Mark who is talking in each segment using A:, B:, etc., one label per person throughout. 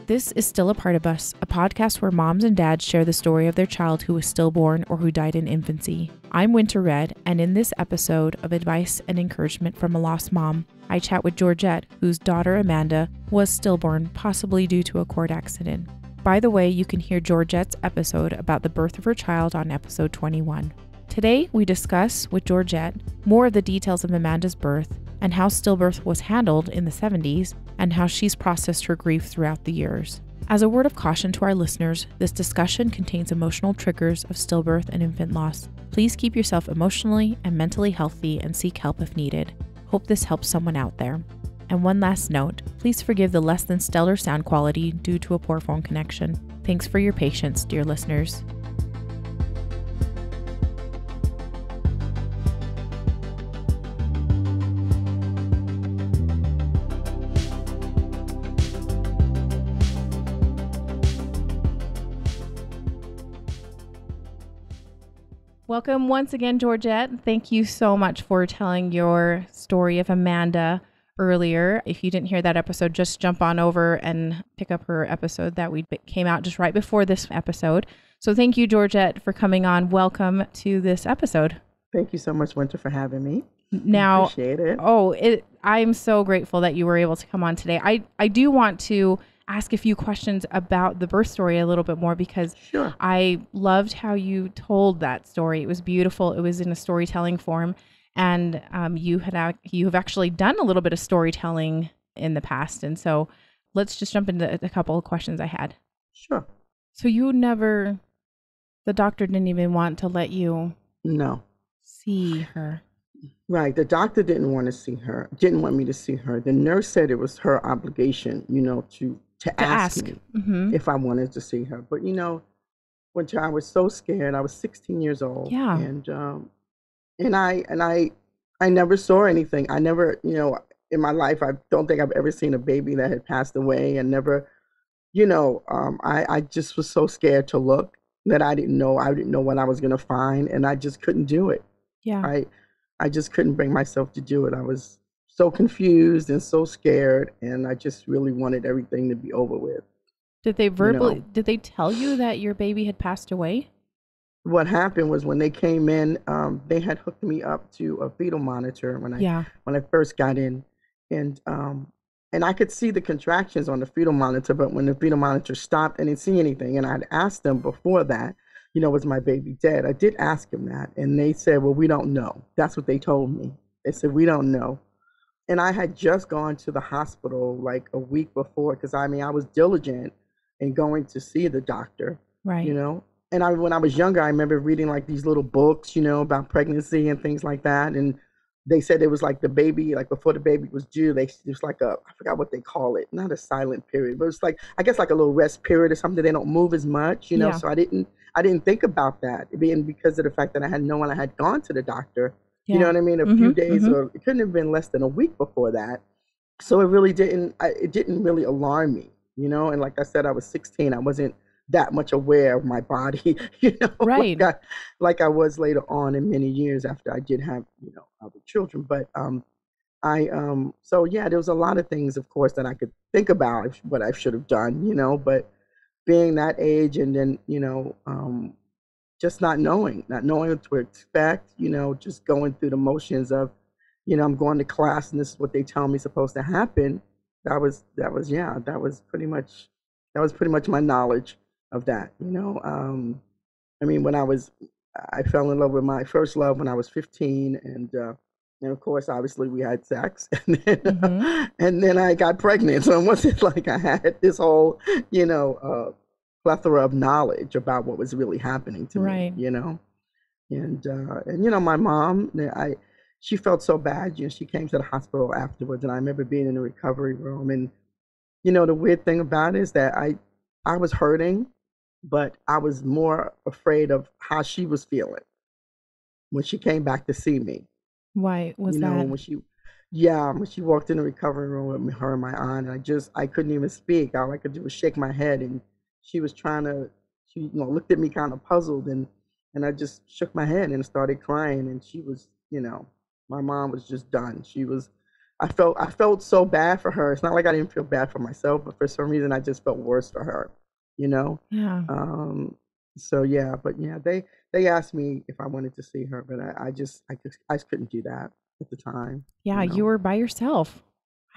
A: This is Still a Part of Us, a podcast where moms and dads share the story of their child who was stillborn or who died in infancy. I'm Winter Red, and in this episode of advice and encouragement from a lost mom, I chat with Georgette, whose daughter Amanda was stillborn, possibly due to a cord accident. By the way, you can hear Georgette's episode about the birth of her child on episode 21. Today, we discuss with Georgette more of the details of Amanda's birth and how stillbirth was handled in the 70s and how she's processed her grief throughout the years. As a word of caution to our listeners, this discussion contains emotional triggers of stillbirth and infant loss. Please keep yourself emotionally and mentally healthy and seek help if needed. Hope this helps someone out there. And one last note, please forgive the less than stellar sound quality due to a poor phone connection. Thanks for your patience, dear listeners. Welcome once again, Georgette. Thank you so much for telling your story of Amanda earlier. If you didn't hear that episode, just jump on over and pick up her episode that came out just right before this episode. So thank you, Georgette, for coming on. Welcome to this episode.
B: Thank you so much, Winter, for having me.
A: Now,
B: appreciate it.
A: I'm so grateful that you were able to come on today. I do want to ask a few questions about the birth story a little bit more because
B: Sure.
A: I loved how you told that story. It was beautiful. It was in a storytelling form, and you have actually done a little bit of storytelling in the past. And so let's just jump into a couple of questions I had.
B: Sure.
A: So the doctor didn't even want to let you
B: No.
A: see her.
B: Right. The doctor didn't want me to see her. The nurse said it was her obligation, to ask me if I wanted to see her. But, Winter, I was so scared. I was 16 years old.
A: Yeah.
B: And I never saw anything. I never, in my life, I don't think I've ever seen a baby that had passed away, and never, I just was so scared to look that I didn't know what I was going to find, and I just couldn't do it.
A: Yeah.
B: I just couldn't bring myself to do it. I was so confused and so scared, and I just really wanted everything to be over with.
A: Did they tell you that your baby had passed away?
B: What happened was when they came in, they had hooked me up to a fetal monitor when I first got in, and I could see the contractions on the fetal monitor, but when the fetal monitor stopped, I didn't see anything. And I'd asked them before that, was my baby dead? I did ask them that, and they said, well, we don't know. That's what they told me. They said, we don't know. And I had just gone to the hospital like a week before, because I was diligent in going to see the doctor,
A: right?
B: And when I was younger, I remember reading like these little books, about pregnancy and things like that. And they said it was like the baby, like before the baby was due, it was like I forgot what they call it, not a silent period, but it's like, I guess like a little rest period or something. They don't move as much,
A: Yeah.
B: So I didn't think about that, being because of the fact that I had no one. I had gone to the doctor, you know what I mean, a few days, or it couldn't have been less than a week before that. So it really didn't really alarm me, and like I said, I was 16. I wasn't that much aware of my body,
A: right?
B: like I was later on in many years after I did have, other children. But so yeah, there was a lot of things, of course, that I could think about what I should have done, but being that age, and then, just not knowing what to expect, just going through the motions of, I'm going to class and this is what they tell me is supposed to happen. That was pretty much my knowledge of that, when I fell in love with my first love when I was 15, and of course, obviously, we had sex, and then I got pregnant. So it wasn't like I had this whole, plethora of knowledge about what was really happening to
A: right.
B: me, And my mom, she felt so bad. She came to the hospital afterwards, and I remember being in the recovery room. And the weird thing about it is that I was hurting, but I was more afraid of how she was feeling when she came back to see me.
A: Why was that?
B: When she walked in the recovery room with me, her and my aunt, and I couldn't even speak. All I could do was shake my head, and she was she looked at me kind of puzzled, and I just shook my head and started crying, and she was, my mom was just done. She was I felt so bad for her. It's not like I didn't feel bad for myself, but for some reason I just felt worse for her, you know?
A: Yeah.
B: So yeah, but yeah, they asked me if I wanted to see her, but I just couldn't do that at the time,
A: Yeah,
B: you
A: you
B: know.
A: were by yourself.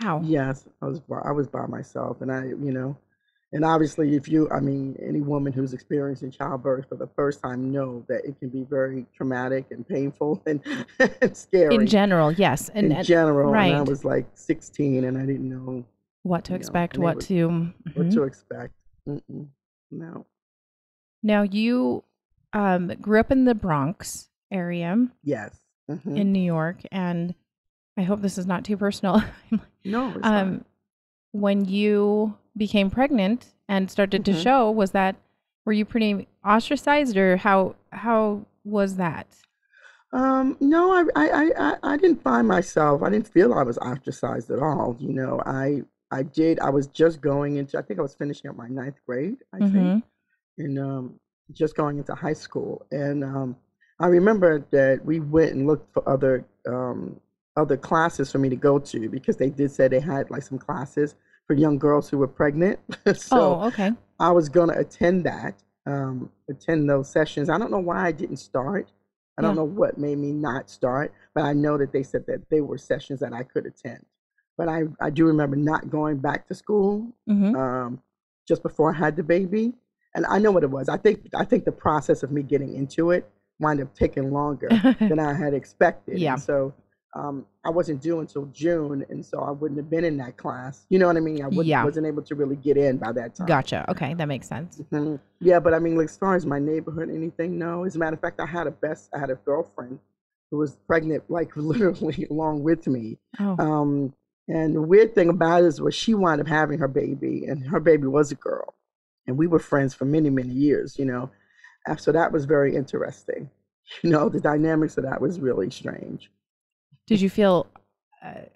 A: Wow.
B: Yes, I was by myself, and and obviously, I mean, any woman who's experiencing childbirth for the first time know that it can be very traumatic and painful and, and
A: In
B: scary
A: general, yes.
B: in general. And I
A: Right.
B: was like 16, and I didn't know,
A: What to expect,
B: and it
A: what
B: was
A: to
B: what
A: mhm.
B: to expect. Mm-mm, no.
A: Now you grew up in the Bronx area
B: Yes. Hmm.
A: in New York, and I hope this is not too personal.
B: No, it's not.
A: um when you became pregnant and started to
B: Hmm.
A: show, were you pretty ostracized, or how was that?
B: No, I didn't find myself. I didn't feel I was ostracized at all. I was just going into. I think I was finishing up my ninth grade. I think,
A: Mhm.
B: and just going into high school. And I remember that we went and looked for other classes for me to go to because they did say they had like some classes for young girls who were pregnant. So
A: Oh, okay.
B: I was going to attend those sessions. I don't know why I didn't start. I don't
A: Yeah.
B: know what made me not start, but I know that they said that they were sessions that I could attend. But I do remember not going back to school
A: Mhm.
B: um, just before I had the baby. And I know what it was. I think the process of me getting into it wound up taking longer than I had expected. And
A: Yeah.
B: so I wasn't due until June, and so I wouldn't have been in that class. You know what I mean? I wouldn't
A: Yeah.
B: wasn't able to really get in by that time.
A: Gotcha. Okay, that makes sense.
B: Yeah, but I mean, like, as far as my neighborhood, anything, no. As a matter of fact, I had a girlfriend who was pregnant, like literally along with me.
A: Oh.
B: Um, and the weird thing about it is, was she wound up having her baby, and her baby was a girl, and we were friends for many, many years. So that was very interesting. The dynamics of that was really strange.
A: Did you feel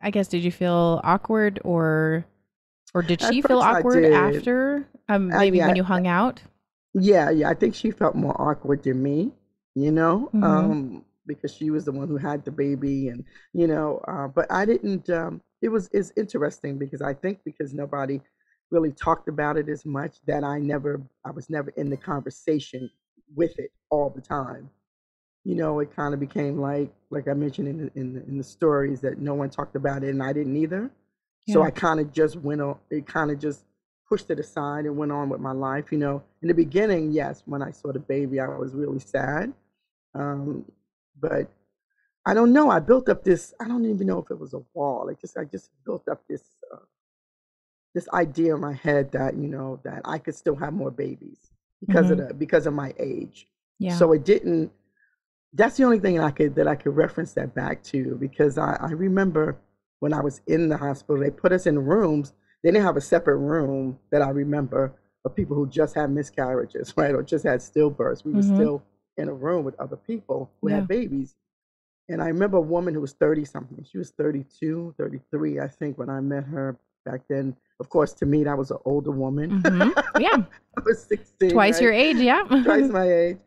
A: I guess did you feel awkward, or did
B: At
A: she feel
B: first, I
A: awkward
B: did.
A: after? Maybe when
B: Yeah,
A: you hung out?
B: yeah. I think she felt more awkward than me,
A: Mhm.
B: because she was the one who had the baby, and but I didn't. It's interesting because I think because nobody really talked about it as much that I was never in the conversation with it all the time. It kind of became like I mentioned in the stories that no one talked about it, and I didn't either. So
A: Yeah.
B: I kind of just went on. It kind of just pushed it aside and went on with my life. In the beginning, yes, when I saw the baby, I was really sad. Um, but I don't know. I built up this. I don't even know if it was a wall. I just built up this idea in my head that that I could still have more babies
A: Mhm.
B: because of my age.
A: Yeah.
B: So it didn't. That's the only thing that I could reference that back to because I remember when I was in the hospital, they put us in rooms. They didn't have a separate room that I remember of people who just had miscarriages, right, or just had stillbirths. We were
A: Mhm.
B: still in a room with other people who had
A: Yeah.
B: babies. And I remember a woman who was 30 something. She was 32, 33, I think, when I met her back then. Of course, to me, that was an older woman.
A: Mhm. Yeah.
B: I was 16,
A: Twice
B: right?
A: your age, yeah.
B: Twice my age.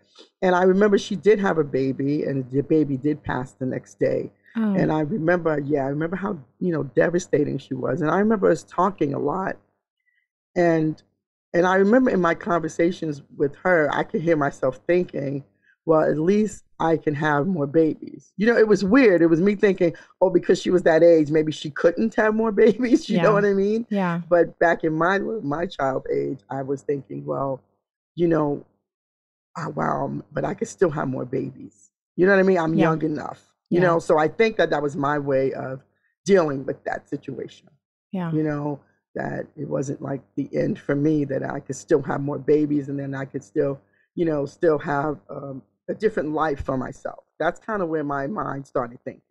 B: And I remember she did have a baby, and the baby did pass the next day.
A: Oh.
B: And I remember how, devastating she was. And I remember us talking a lot. And I remember in my conversations with her, I could hear myself thinking, well, at least I can have more babies. It was weird. It was me thinking, oh, because she was that age, maybe she couldn't have more babies. You know
A: Yeah.
B: what I mean?
A: Yeah.
B: But back in my child age, I was thinking, well, you know, wow, but I could still have more babies. You know what I mean? I'm
A: Yeah.
B: young enough.
A: Yeah.
B: So I think that was my way of dealing with that situation
A: Yeah.
B: you know, that it wasn't like the end for me, that I could still have more babies and then I could still, still have a different life for myself. That's kind of where my mind started thinking,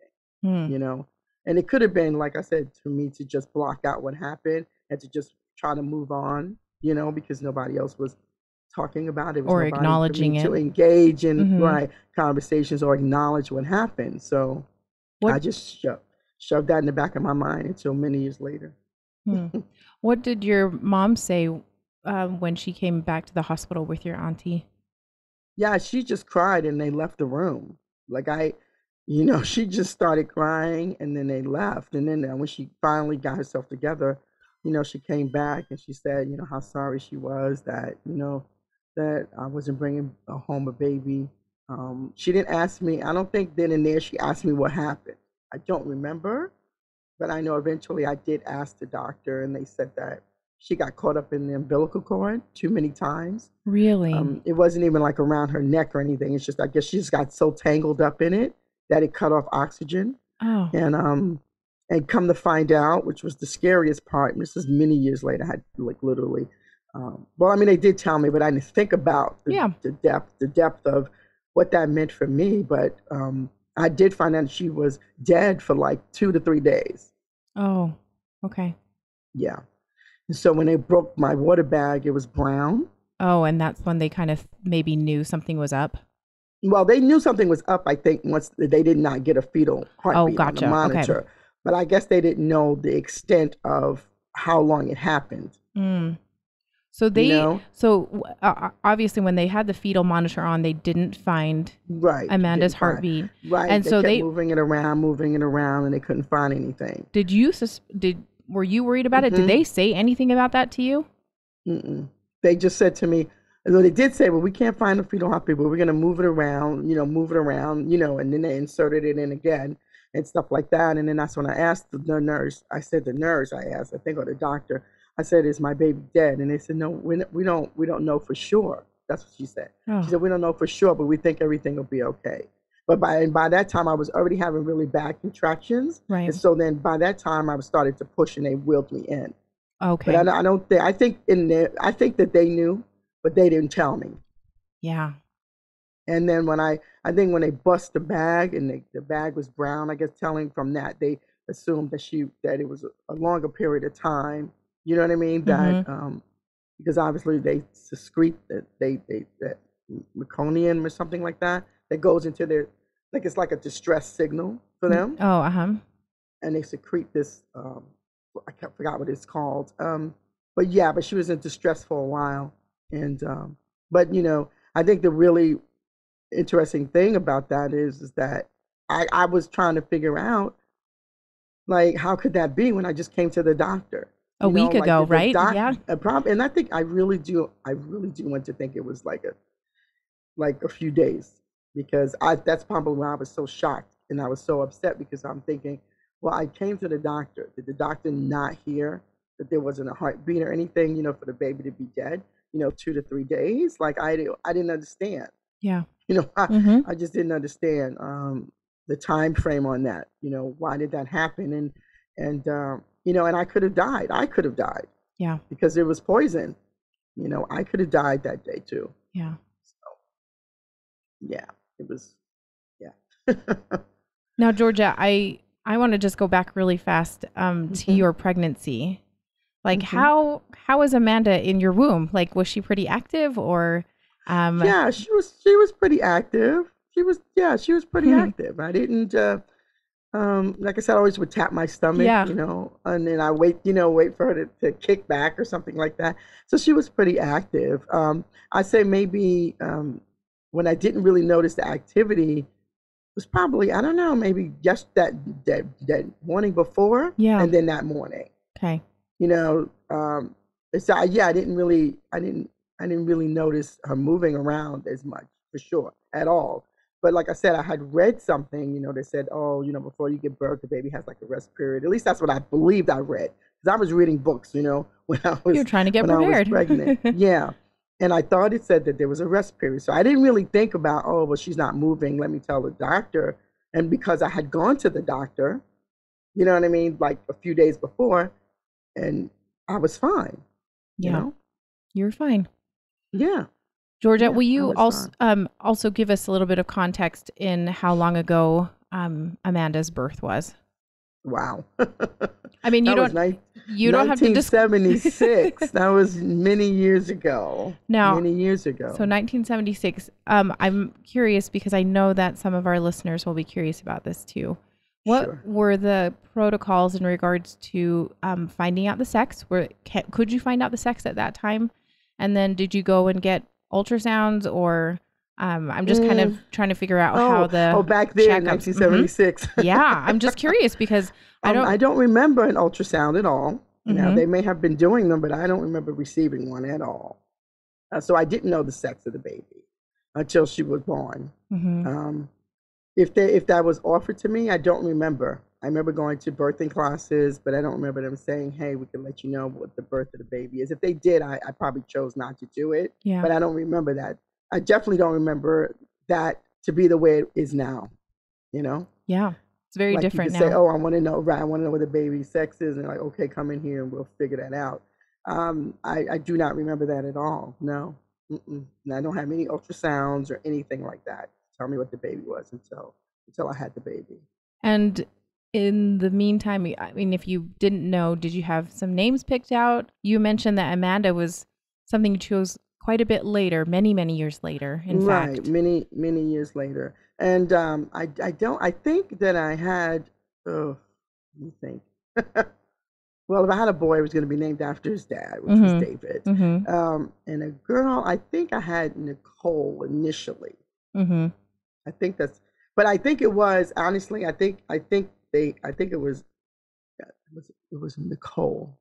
A: Hmm.
B: you know. And it could have been, like I said, for me to just block out what happened and to just try to move on, because nobody else was talking about it. It was
A: Or
B: nobody for me
A: acknowledging it.
B: to engage in
A: Mhm.
B: right conversations or acknowledge what happened. So
A: What
B: I just shoved that in the back of my mind until many years later.
A: hmm. What did your mom say when she came back to the hospital with your auntie?
B: Yeah, she just cried and they left the room. Like she just started crying, and then they left. And then when she finally got herself together, she came back and she said, how sorry she was that, that I wasn't bringing home a baby. She didn't ask me. I don't think then and there she asked me what happened. I don't remember, but I know eventually I did ask the doctor, and they said that she got caught up in the umbilical cord too many times.
A: Really?
B: It wasn't even like around her neck or anything. It's just, I guess she just got so tangled up in it that it cut off oxygen.
A: Oh.
B: And come to find out, which was the scariest part, and this is many years later, I had like literally, well, I mean, they did tell me, but I didn't think about the depth of what that meant for me. But I did find out she was dead for like 2 to 3 days.
A: Oh, okay.
B: Yeah. And so when they broke my water bag, it was brown.
A: Oh, and that's when they kind of maybe knew something was up?
B: Well, they knew something was up, I think, once they did not get a fetal heartbeat on the monitor. Okay. But I guess they didn't know the extent of how long it happened.
A: Mm. So obviously when they had the fetal monitor on, they didn't find Amanda's heartbeat.
B: Right. And so they kept moving it around, and they couldn't find anything.
A: Were you worried about it? Did they say anything about that to you?
B: Mm-mm. They just said to me, although they did say, well, we can't find the fetal heartbeat, but we're going to move it around, and then they inserted it in again and stuff like that. And then that's when I asked the nurse, I think, or the doctor, I said, is my baby dead? And they said, no, we don't know for sure. That's what she said. Oh. She said, we don't know for sure, but we think everything will be okay. But by that time, I was already having really bad contractions.
A: Right.
B: And so then by that time, I was started to push, and they wheeled me in.
A: Okay.
B: But I think that they knew, but they didn't tell me.
A: Yeah.
B: And then when when they bust the bag, and the bag was brown, I guess telling from that, they assumed that it was a longer period of time. You know what I mean? That because obviously they secrete that meconium or something like that goes into their, like, it's like a distress signal for them.
A: Oh,
B: And they secrete this. I forgot what it's called. But she was in distress for a while, and but I think the really interesting thing about that is that I was trying to figure out, like, how could that be when I just came to the doctor
A: a week ago, right?
B: Yeah. And I think I really do want to think it was like a few days, because that's probably why I was so shocked and I was so upset, because I'm thinking, well, I came to the doctor. Did the doctor not hear that there wasn't a heartbeat or anything, for the baby to be dead, 2 to 3 days? Like, I didn't understand.
A: Yeah.
B: I just didn't understand the time frame on that. Why did that happen? And I could have died. Yeah. Because it was poison. I could have died that day too.
A: Yeah.
B: So, yeah, it was, yeah.
A: Now, Georgia, I want to just go back really fast to your pregnancy. Like, how was Amanda in your womb? Like, was she pretty active, or?
B: Yeah, she was pretty active. She was pretty active. I didn't, like I said, I always would tap my stomach, and then I wait for her to kick back or something like that. So she was pretty active. I say maybe when I didn't really notice the activity was probably, I don't know, maybe just that morning before, and then that morning.
A: Okay.
B: So I didn't really notice her moving around as much, for sure, at all. But like I said, I had read something, that said, oh, before you give birth, the baby has like a rest period. At least that's what I believed I read, because I was reading books, when I was,
A: you're trying to get prepared.
B: I was pregnant. Yeah. And I thought it said that there was a rest period. So I didn't really think about, oh, well, she's not moving, let me tell the doctor. And because I had gone to the doctor, you know what I mean, like a few days before, and I was fine.
A: Yeah. You were fine.
B: Yeah.
A: Georgette, will you also give us a little bit of context in how long ago Amanda's birth was?
B: Wow.
A: I mean, you don't have to
B: 1976. That was many years ago.
A: Many years ago. So 1976. I'm curious, because I know that some of our listeners will be curious about this too. What were the protocols in regards to finding out the sex? Could you find out the sex at that time? And then did you go and get ultrasounds, or I'm just kind of trying to figure out how the
B: back then,
A: checkups.
B: 1976.
A: Yeah, I'm just curious because I
B: don't remember an ultrasound at all. Now,
A: Mhm.
B: they may have been doing them, but I don't remember receiving one at all. So I didn't know the sex of the baby until she was born.
A: Mhm.
B: If that was offered to me, I don't remember. I remember going to birthing classes, but I don't remember them saying, "Hey, we can let you know what the birth of the baby is." If they did, I probably chose not to do it,
A: Yeah.
B: but I don't remember that. I definitely don't remember that to be the way it is now. You know,
A: Yeah, it's very
B: like you
A: different
B: could say,
A: now.
B: "Oh, I want to know, right? I want to know what the baby's sex is," and like, "Okay, come in here and we'll figure that out." I do not remember that at all. No, and I don't have any ultrasounds or anything like that. Tell me what the baby was until I had the baby.
A: And in the meantime, I mean, if you didn't know, did you have some names picked out? You mentioned that Amanda was something you chose quite a bit later, many, many years later, in
B: Right,
A: fact.
B: many years later. And I think that I had, oh, let me think. Well, if I had a boy, it was going to be named after his dad, which was
A: Mhm.
B: David.
A: Mhm.
B: And a girl, I think I had Nicole initially.
A: Mhm.
B: I think that's, but I think it was honestly. I think it was, yeah, it was Nicole.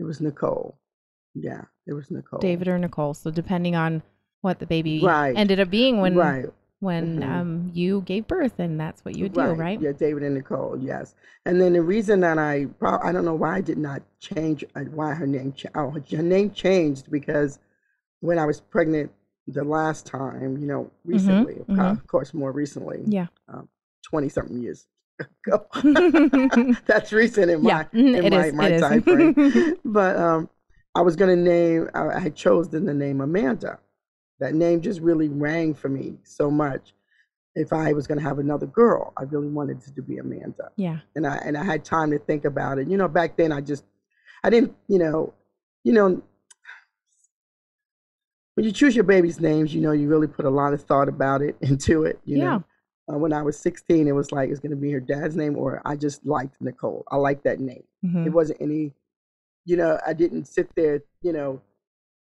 B: It was Nicole. Yeah, it was Nicole.
A: David or Nicole. So depending on what the baby
B: Right,
A: ended up being
B: right.
A: when
B: hmm
A: you gave birth, and that's what you would do,
B: Right.
A: right?
B: Yeah, David and Nicole. Yes. And then the reason that I don't know why I did not change why her name her name changed because when I was pregnant the last time,
A: Mhm.
B: recently,
A: Mhm.
B: of course, more recently,
A: Yeah.
B: 20 something years ago. That's recent in
A: Yeah.
B: my
A: It is.
B: my
A: It is.
B: time frame. But I was going to name I had chosen the name Amanda. That name just really rang for me so much. If I was going to have another girl, I really wanted it to be Amanda.
A: Yeah.
B: And I had time to think about it. Back then I didn't, you know, when you choose your baby's names, you really put a lot of thought about it into it.
A: Yeah.
B: When I was 16, it was like it's going to be her dad's name, or I just liked Nicole. I liked that name. It
A: Mhm.
B: wasn't any, I didn't sit there,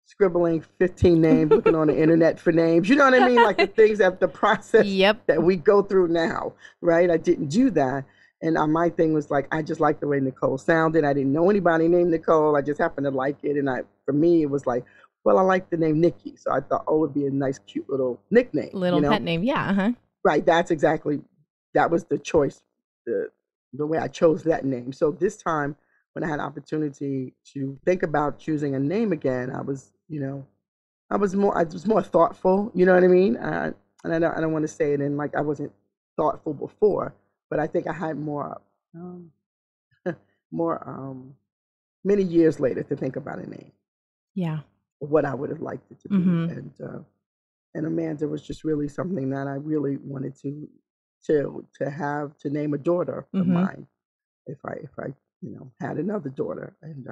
B: scribbling 15 names, looking on the internet for names. You know what I mean? Like the process
A: Yep.
B: that we go through now, right? I didn't do that. And my thing was like, I just liked the way Nicole sounded. I didn't know anybody named Nicole. I just happened to like it. And for me, it was like, well, I like the name Nikki. So I thought, oh, it'd be a nice, cute little nickname,
A: Little pet name. Yeah. Uh-huh.
B: Right. That was the choice, the way I chose that name. So this time when I had opportunity to think about choosing a name again, I was more thoughtful, you know what I mean? And I don't want to say it in like I wasn't thoughtful before, but I think I had um, more, many years later to think about a name,
A: Yeah.
B: what I would have liked it to be.
A: Mhm.
B: And Amanda was just really something that I really wanted to have to name a daughter of
A: Mhm.
B: mine if I had another daughter. And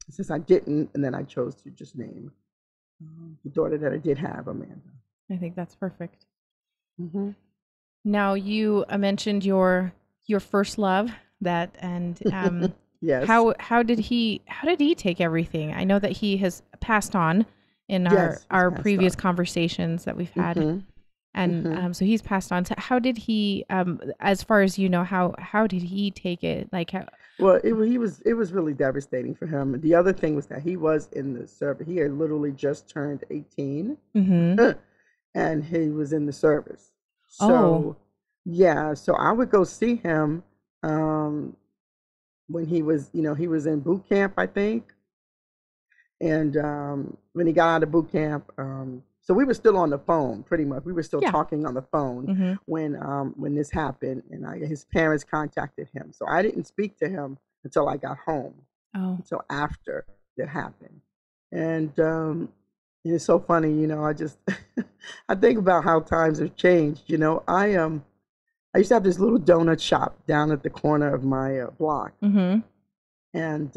B: since I didn't, and then I chose to just name the daughter that I did have, Amanda.
A: I think that's perfect.
B: hmm
A: Now you mentioned your first love that and
B: Yes,
A: how did he take everything? I know that he has passed on in
B: yes, he's
A: our
B: passed
A: previous
B: on.
A: conversations that we've had.
B: hmm
A: And
B: hmm
A: so he's passed on. So how did he as far as you know how did he take it? Like how
B: Well, it was really devastating for him. The other thing was that he was in the service. He had literally just turned 18,
A: Mhm.
B: and he was in the service.
A: Oh.
B: So yeah, so I would go see him um, when he was in boot camp, I think. And when he got out of boot camp, so we were still on the phone, pretty much. We were still
A: Yeah.
B: talking on the phone
A: Mhm.
B: when this happened, and his parents contacted him. So I didn't speak to him until I got home,
A: Oh.
B: until after it happened. And it's so funny, I just I think about how times have changed. I used to have this little donut shop down at the corner of my block,
A: Mhm.
B: and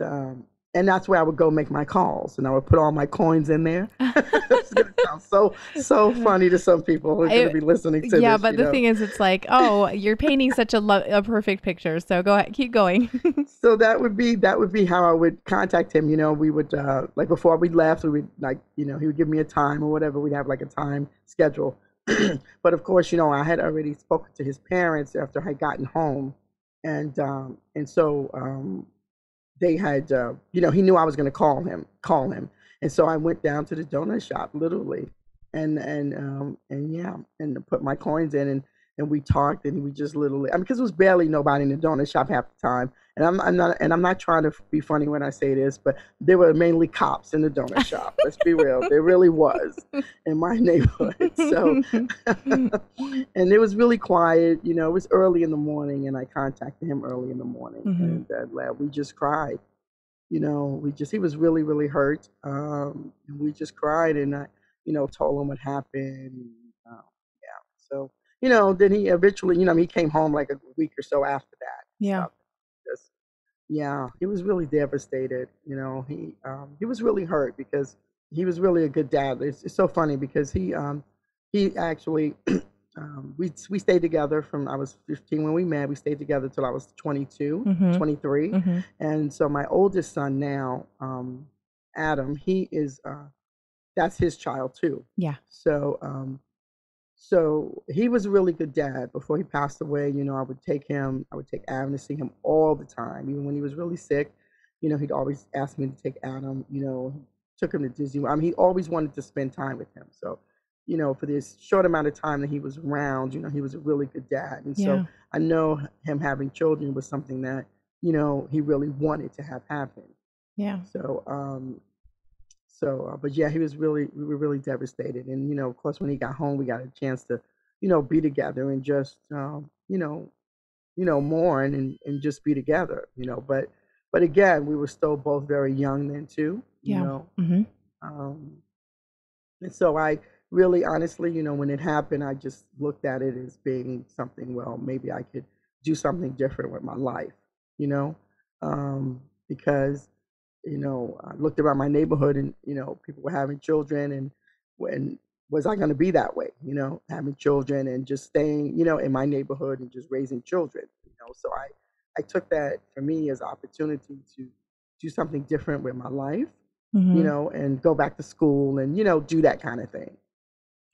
B: and that's where I would go make my calls, and I would put all my coins in there. It's gonna sound so funny to some people who are gonna be listening to
A: yeah,
B: this.
A: but the thing is, it's like, oh, you're painting such a perfect picture. So go ahead, keep going.
B: So that would be how I would contact him. We would like before we left, we would like he would give me a time or whatever. We'd have like a time schedule. But of course, I had already spoken to his parents after I had gotten home, and so they had he knew I was going to call him, and so I went down to the donut shop literally, and yeah, and put my coins in, and we talked, and we just literally, I mean, because there was barely nobody in the donut shop half the time, and I'm not trying to be funny when I say this, but there were mainly cops in the donut shop. Let's be real, there really was in my neighborhood. So, and it was really quiet. It was early in the morning, and I contacted him early in the morning, and we just cried. He was really, really hurt, and we just cried, and I, told him what happened. Yeah, so. Then he eventually, he came home like a week or so after that.
A: Yeah.
B: So just, yeah, he was really devastated. He was really hurt because he was really a good dad. It's so funny because he actually, we stayed together from, I was 15 when we met. We stayed together till I was 22, 23. And so my oldest son now, Adam, he is, that's his child too.
A: Yeah.
B: So he was a really good dad. Before he passed away, I would take Adam to see him all the time. Even when he was really sick, he'd always ask me to take Adam, took him to Disney. I mean, he always wanted to spend time with him. So, for this short amount of time that he was around, he was a really good dad. And so I know him having children was something that, he really wanted to have happen.
A: Yeah.
B: But yeah, we were really devastated. And, of course, when he got home, we got a chance to, be together and just, mourn and just be together, but again, we were still both very young then too, and so I really, honestly, when it happened, I just looked at it as being something, well, maybe I could do something different with my life, because I looked around my neighborhood and, people were having children, and when was I going to be that way, having children and just staying, in my neighborhood and just raising children, so I took that for me as an opportunity to do something different with my life, and go back to school and, do that kind of thing.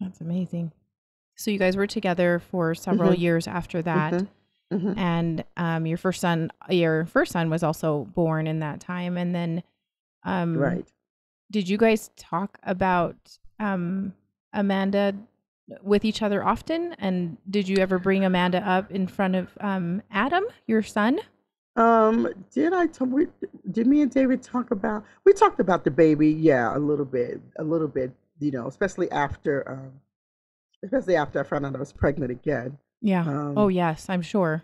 A: That's amazing. So you guys were together for several years after that. And your first son was also born in that time. And then
B: right.
A: Did you guys talk about Amanda with each other often? And did you ever bring Amanda up in front of Adam, your son?
B: Did me and David we talked about the baby, yeah, a little bit, especially after I found out I was pregnant again.
A: Yeah. Oh yes, I'm sure.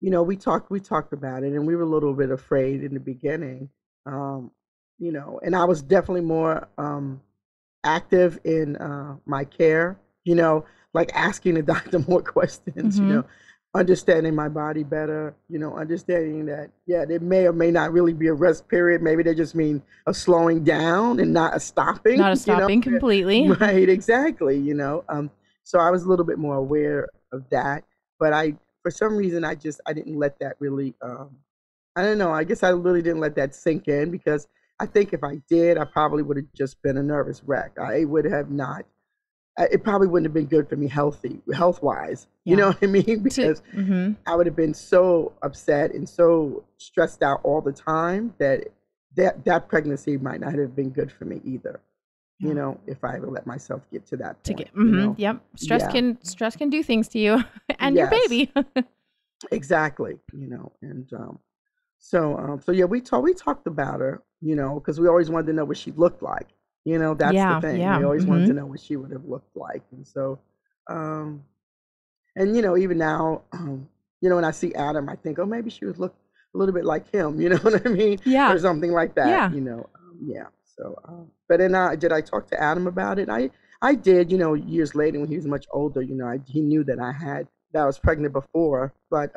B: We talked about it, and we were a little bit afraid in the beginning. And I was definitely more active in my care, like asking the doctor more questions, understanding my body better, understanding that, yeah, there may or may not really be a rest period. Maybe they just mean a slowing down and not a stopping.
A: Not a stopping completely.
B: Right, exactly, So I was a little bit more aware of that. But for some reason, I didn't let that really, I don't know, I guess I really didn't let that sink in, because I think if I did, I probably would have just been a nervous wreck. It probably wouldn't have been good for me health-wise.
A: Yeah.
B: You know what I mean? Because I would have been so upset and so stressed out all the time that pregnancy might not have been good for me either.
A: Yeah.
B: If I ever let myself get to that point.
A: Yep. Stress can do things to you and your baby.
B: Exactly. And so yeah, we talked about her, because we always wanted to know what she looked like. That's the thing.
A: Yeah.
B: We always wanted to know what she would have looked like. And so, and even now, when I see Adam, I think, oh, maybe she would look a little bit like him. You know what I mean?
A: Yeah.
B: Or something like that.
A: Yeah.
B: Yeah. So, but then did I talk to Adam about it? I did. Years later when he was much older. He knew that I was pregnant before, but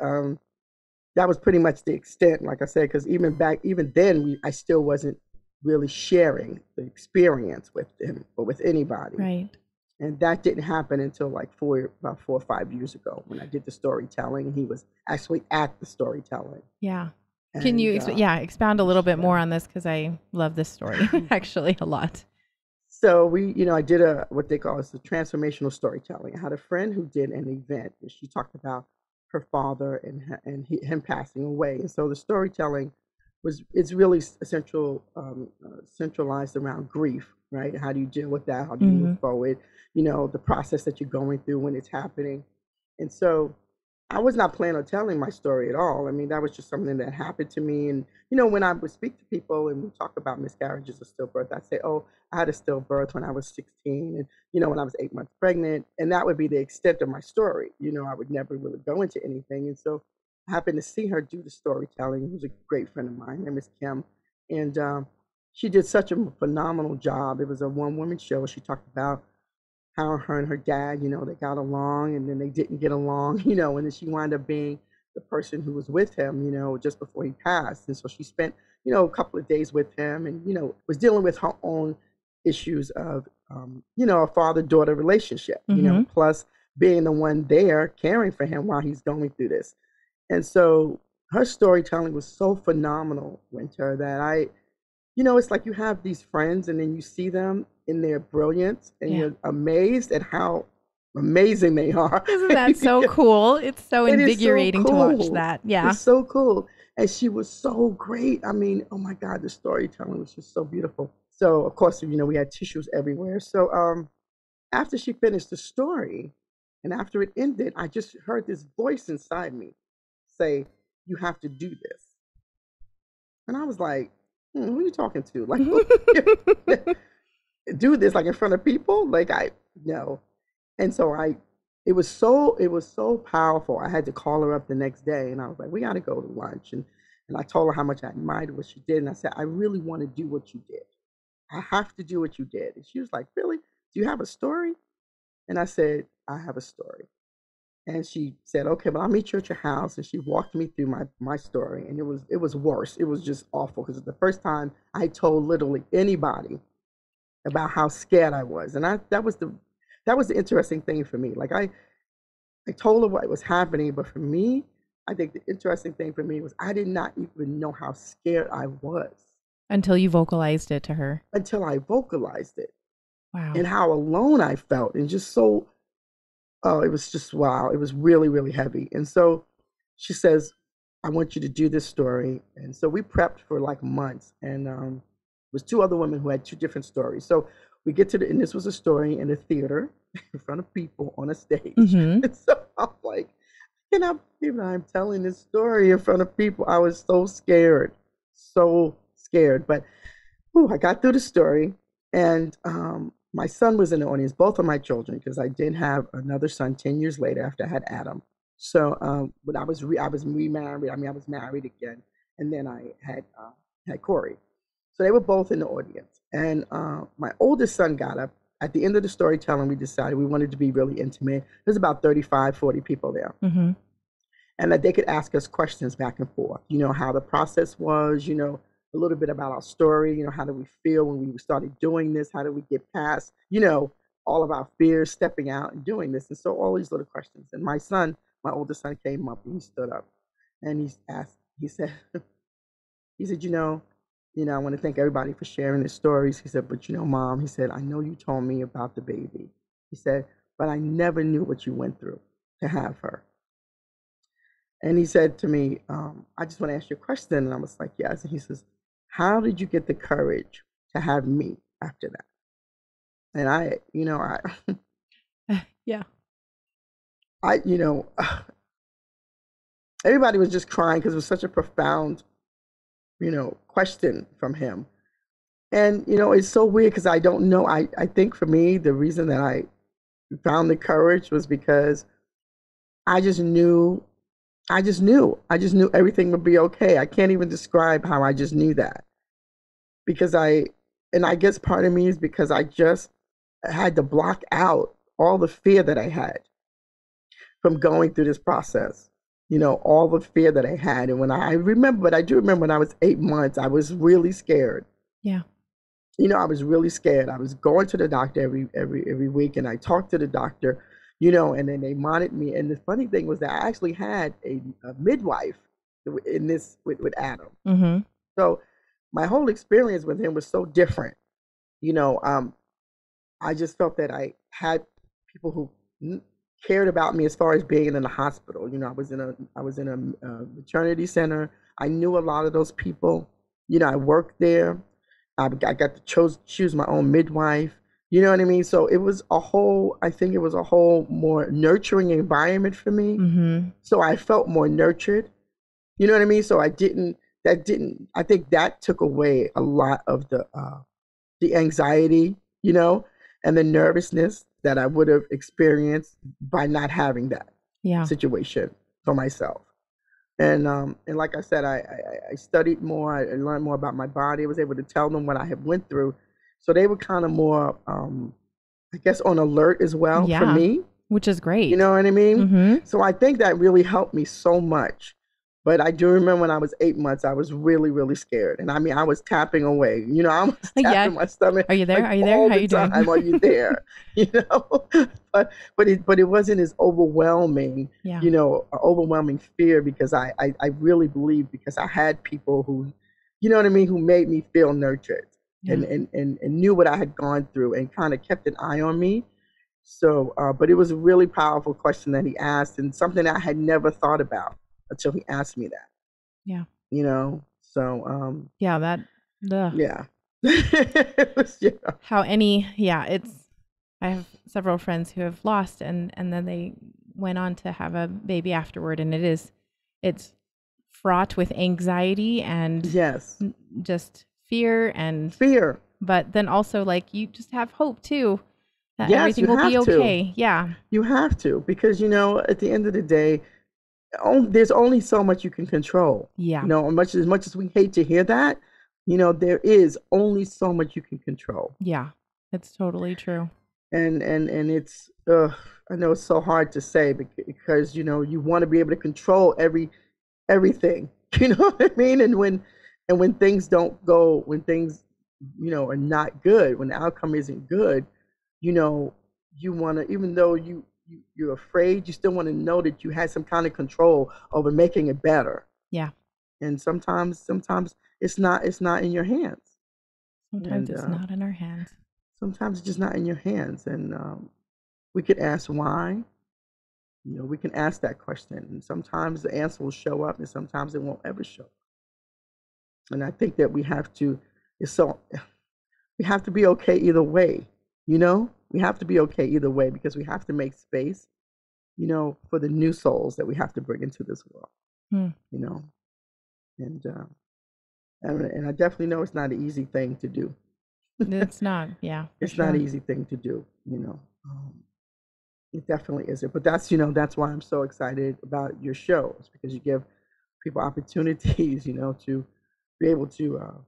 B: that was pretty much the extent, like I said, because even then, I still wasn't really sharing the experience with him or with anybody.
A: Right.
B: And that didn't happen until like about 4 or 5 years ago when I did the storytelling. He was actually at the storytelling.
A: Yeah. Can
B: And
A: you, expound a little bit more on this? Because I love this story actually a lot.
B: So I did what they call the transformational storytelling. I had a friend who did an event, and she talked about her father him passing away. And so the storytelling it's really centralized around grief, right? How do you deal with that? How do you move forward? The process that you're going through when it's happening. And so I was not planning on telling my story at all. I mean, that was just something that happened to me. And, when I would speak to people and we talk about miscarriages or stillbirth, I'd say, oh, I had a stillbirth when I was 16 and, when I was 8 months pregnant. And that would be the extent of my story. I would never really go into anything. And so I happened to see her do the storytelling. Who's a great friend of mine. Her name is Kim. And she did such a phenomenal job. It was a one-woman show. She talked about how her and her dad, they got along and then they didn't get along, and then she wound up being the person who was with him, just before he passed. And so she spent, a couple of days with him and, was dealing with her own issues of, a father-daughter relationship, plus being the one there caring for him while he's going through this. And so her storytelling was so phenomenal, Winter, that it's like you have these friends and then you see them in their brilliance and you're amazed at how amazing they are.
A: Isn't that so cool? It's so invigorating to watch that. Yeah.
B: It's so cool. And she was so great. I mean, oh my God, the storytelling was just so beautiful. So of course, we had tissues everywhere. So after she finished the story and after it ended, I just heard this voice inside me say, you have to do this. And I was like, who are you talking to? Like, do this like in front of people? Like no. And so it was so powerful. I had to call her up the next day and I was like, we got to go to lunch. And I told her how much I admired what she did. And I said, I really want to do what you did. I have to do what you did. And she was like, really? Do you have a story? And I said, I have a story. And she said, okay, but I'll meet you at your house. And she walked me through my story. And it was worse. It was just awful because it's the first time I told literally anybody about how scared I was. And that was the interesting thing for me. Like I told her what was happening, but for me, I think the interesting thing for me was I did not even know how scared I was.
A: Until you vocalized it to her.
B: Until I vocalized it.
A: Wow.
B: And how alone I felt and just so, oh, it was just, wow. It was really, really heavy. And so she says, I want you to do this story. And so we prepped for like months. And it was two other women who had two different stories. So we get to and this was a story in a theater in front of people on a stage. And so I'm like, can I believe that I'm telling this story in front of people? I was so scared. But I got through the story. And my son was in the audience, both of my children, because I did have another son 10 years later after I had Adam. So but I was remarried. I mean, I was married again. And then I had Corey. So they were both in the audience. And my oldest son got up. At the end of the storytelling, we decided we wanted to be really intimate. There's about 35, 40 people there. And that they could ask us questions back and forth, how the process was, a little bit about our story, how did we feel when we started doing this? How did we get past, all of our fears, stepping out and doing this? And so all these little questions. And my oldest son came up and he stood up and he said, I want to thank everybody for sharing their stories. He said, but Mom, he said, I know you told me about the baby. He said, but I never knew what you went through to have her. And he said to me, I just want to ask you a question. And I was like, yes. And he says, how did you get the courage to have me after that? And
A: yeah.
B: Everybody was just crying because it was such a profound, question from him. And, it's so weird because I don't know. I think for me, the reason that I found the courage was because I just knew everything would be okay. I can't even describe how I just knew that. Because I guess part of me is because I just had to block out all the fear that I had from going through this process. all the fear that I had. And when I remember, but I do remember when I was 8 months, I was really scared.
A: Yeah.
B: I was really scared. I was going to the doctor every week, and I talked to the doctor, and then they monitored me. And the funny thing was that I actually had a midwife in this with Adam.
A: Mm-hmm.
B: So my whole experience with him was so different. You know, um, I just felt that I had people who cared about me as far as being in the hospital. I was in a maternity center. I knew a lot of those people. I worked there. I got to choose my own midwife. You know what I mean? So it was I think it was a whole more nurturing environment for me.
A: Mm-hmm.
B: So I felt more nurtured. You know what I mean? So I think that took away a lot of the anxiety, and the nervousness that I would have experienced by not having that
A: Yeah.
B: situation for myself. And like I said, I studied more. I learned more about my body. I was able to tell them what I had went through, so they were kind of more, I guess, on alert as well for
A: Yeah.
B: me.
A: Which is great.
B: You know what I mean?
A: Mm-hmm.
B: So I think that really helped me so much. But I do remember when I was 8 months, I was really, really scared. And I mean, I was tapping away. I was tapping my stomach.
A: Are you there?
B: Like,
A: Are you there?
B: all
A: How
B: the
A: you doing?
B: time. Are you there? You know? But it wasn't as overwhelming,
A: Yeah.
B: overwhelming fear, because I really believe, because I had people who, you know what I mean, who made me feel nurtured,
A: Yeah.
B: and knew what I had gone through and kind of kept an eye on me. So, but it was a really powerful question that he asked, and something I had never thought about until he asked me that.
A: Yeah.
B: So,
A: Yeah.
B: yeah. It was,
A: I have several friends who have lost and then they went on to have a baby afterward, and it's fraught with anxiety and
B: yes,
A: just fear, but then also, like, you just have hope too that
B: yes,
A: everything
B: you
A: will be
B: have to.
A: okay. Yeah.
B: You have to, because at the end of the day, there's only so much you can control.
A: Yeah.
B: As much as we hate to hear that, there is only so much you can control.
A: Yeah. It's totally true.
B: And it's, I know it's so hard to say, because you want to be able to control everything. You know what I mean? And when things don't go, when things are not good, when the outcome isn't good, you want to, even though you're afraid, you still want to know that you had some kind of control over making it better.
A: Yeah.
B: And sometimes it's not in your hands.
A: Sometimes
B: And
A: it's not in our hands.
B: sometimes it's just not in your hands. And we could ask why. We can ask that question, and sometimes the answer will show up, and sometimes it won't ever show up. And I think that it's so we have to be okay either way. We have to be okay either way, because we have to make space, for the new souls that we have to bring into this world. You know, and and I definitely know it's not an easy thing to do.
A: It's not. Yeah.
B: It's not an easy thing to do. It definitely isn't. But that's why I'm so excited about your shows, because you give people opportunities, to be able to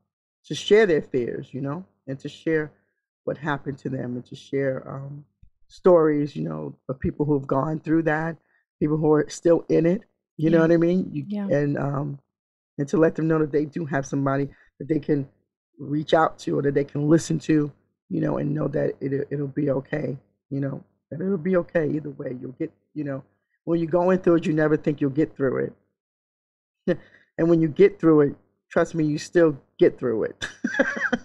B: share their fears, and to share what happened to them, and to share stories, of people who have gone through that, people who are still in it. You know what I mean?
A: Yeah.
B: And to let them know that they do have somebody that they can reach out to, or that they can listen to, and know that it'll be okay. That it'll be okay either way. You'll get, when you're going through it, you never think you'll get through it. And when you get through it, trust me, you still get through it.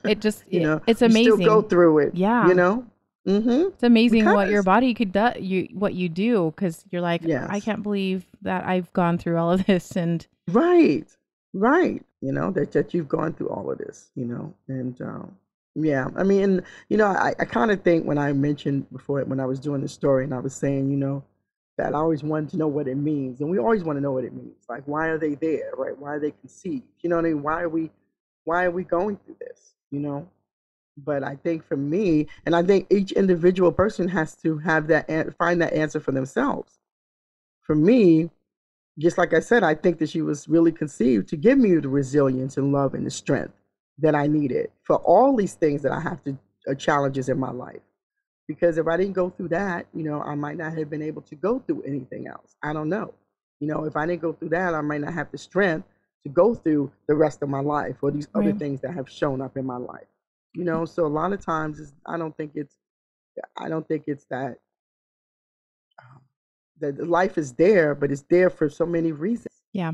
A: It just, it's amazing.
B: You still go through it.
A: Yeah.
B: Mm-hmm.
A: It's amazing what your body could do, what you do, because you're like,
B: yes.
A: I can't believe that I've gone through all of this. And
B: right. That you've gone through all of this, and yeah, I mean, I kind of think, when I mentioned before, when I was doing the story, and I was saying, that I always wanted to know what it means, and we always want to know what it means. Like, why are they there, right? Why are they conceived? You know what I mean? Why are we going through this? But I think for me, and I think each individual person has to have find that answer for themselves. For me, just like I said, I think that she was really conceived to give me the resilience and love and the strength that I needed for all these things that I have to challenges in my life. Because if I didn't go through that, I might not have been able to go through anything else. I don't know. You know, if I didn't go through that, I might not have the strength to go through the rest of my life or these other
A: Right.
B: things that have shown up in my life. You know, so a lot of times I don't think it's that um, that life is there, but it's there for so many reasons.
A: Yeah.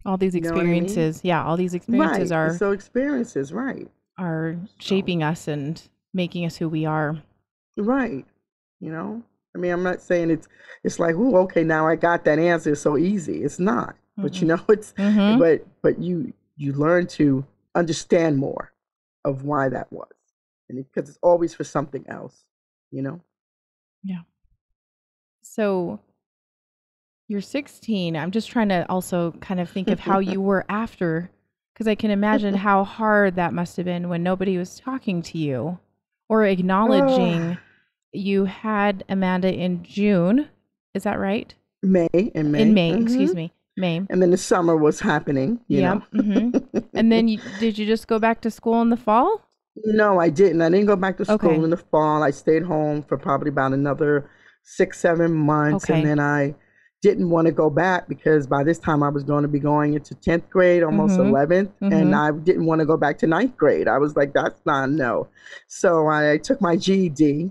A: All these
B: You know what I mean?
A: experiences. Yeah. All these experiences
B: Right. It's so experiences, right?
A: are
B: So
A: shaping us and making us who we are.
B: right. You know, I mean, I'm not saying it's like, oh, okay, now I got that answer. It's so easy. It's not. But you
A: Mm-mm.
B: know, it's
A: Mm-hmm.
B: but you learn to understand more of why that was, and because it's always for something else. You know.
A: Yeah. So you're 16. I'm just trying to also kind of think of how you were after, because I can imagine how hard that must have been when nobody was talking to you or
B: Ah,
A: acknowledging. You had Amanda in June. Is that right?
B: May in
A: In
B: May.
A: May, excuse me. May.
B: And then the summer was happening. You
A: Yep.
B: know.
A: Mm-hmm. And then did you just go back to school in the fall?
B: No, I didn't. I didn't go back to school
A: Okay.
B: in the fall. I stayed home for probably about another 6, 7 months. And
A: Okay.
B: then I didn't want to go back because by this time I was going to be going into 10th grade, almost
A: Mm-hmm.
B: 11th. And
A: Mm-hmm.
B: I didn't want to go back to ninth grade. I was like, that's not no. So I took my GED,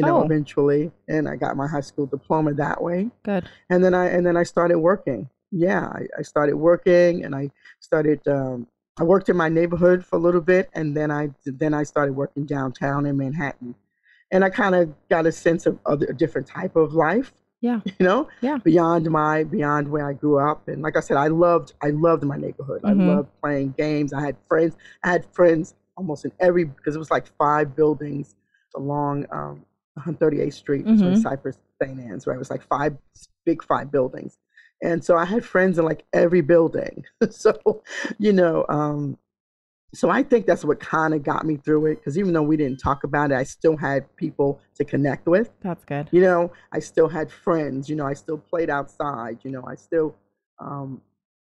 A: Oh,
B: eventually, and I got my high school diploma that way.
A: good.
B: And then I started working. Yeah, I started working, and I worked in my neighborhood for a little bit, and then I started working downtown in Manhattan, and I kind of got a sense of a different type of life,
A: Yeah.
B: you know,
A: Yeah.
B: beyond where I grew up. And like I said, I loved my neighborhood. I
A: Mm-hmm.
B: loved playing games. I had friends almost in every, because it was like 5 buildings along 138th Street between
A: Mm-hmm.
B: Cypress and St. Anne's, right? It was like five buildings. And so I had friends in like every building. So, you know, so I think that's what kind of got me through it. Because even though we didn't talk about it, I still had people to connect with.
A: That's good.
B: I still had friends. I still played outside. I still, um,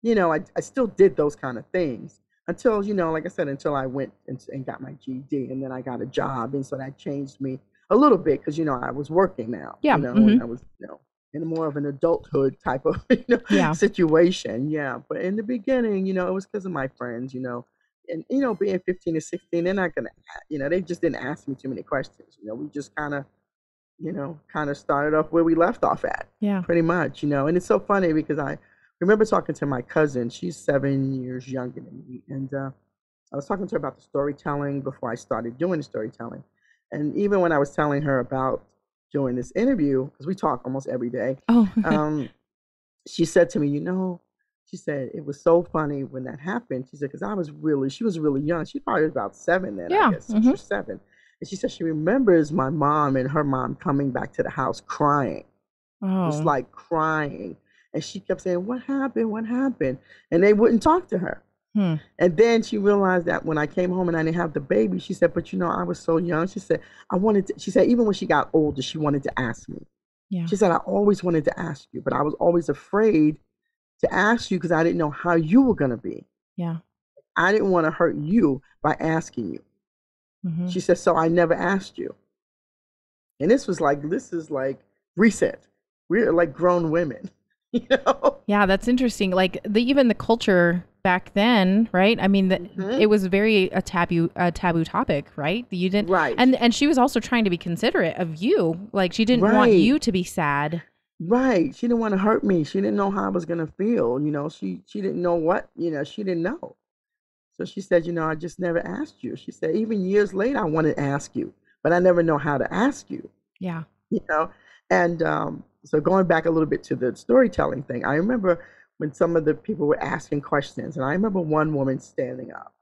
B: I still did those kind of things until, like I said, until I went and got my GED, and then I got a job. And so that changed me a little bit because, I was working now,
A: Yeah.
B: and
A: Mm-hmm.
B: I was, in more of an adulthood type of,
A: Yeah.
B: situation. Yeah. But in the beginning, it was because of my friends, and, being 15 or 16, they're not going to, they just didn't ask me too many questions. We just kind of started off where we left off at,
A: Yeah.
B: pretty much. And it's so funny because I remember talking to my cousin. She's 7 years younger than me, and I was talking to her about the storytelling before I started doing the storytelling. And even when I was telling her about doing this interview, because we talk almost every day,
A: Oh.
B: um, she said to me, she said it was so funny when that happened. She said, because she was really young. She probably was about 7 then, I
A: Yeah.
B: guess, six
A: Mm-hmm.
B: or seven. And she said she remembers my mom and her mom coming back to the house crying, just
A: Oh.
B: like crying. And she kept saying, what happened? What happened? And they wouldn't talk to her.
A: Hmm.
B: And then she realized that when I came home and I didn't have the baby, she said, but I was so young. She said, she said, even when she got older, she wanted to ask me.
A: Yeah.
B: She said, I always wanted to ask you, but I was always afraid to ask you because I didn't know how you were going to be.
A: Yeah.
B: I didn't want to hurt you by asking you.
A: Mm-hmm.
B: She said, so I never asked you. And this is like recent. We're like grown women, you know?
A: Yeah, that's interesting. Like even the culture back then, right? I mean,
B: Mhm.
A: it was very a taboo topic, right? You didn't,
B: Right.
A: and she was also trying to be considerate of you. Like she didn't want
B: Right.
A: you to be sad.
B: Right. She didn't want to hurt me. She didn't know how I was going to feel. She didn't know what, she didn't know. So she said, I just never asked you. She said, even years later, I wanted to ask you, but I never know how to ask you,
A: Yeah.
B: you know? And so going back a little bit to the storytelling thing, I remember when some of the people were asking questions, and I remember one woman standing up,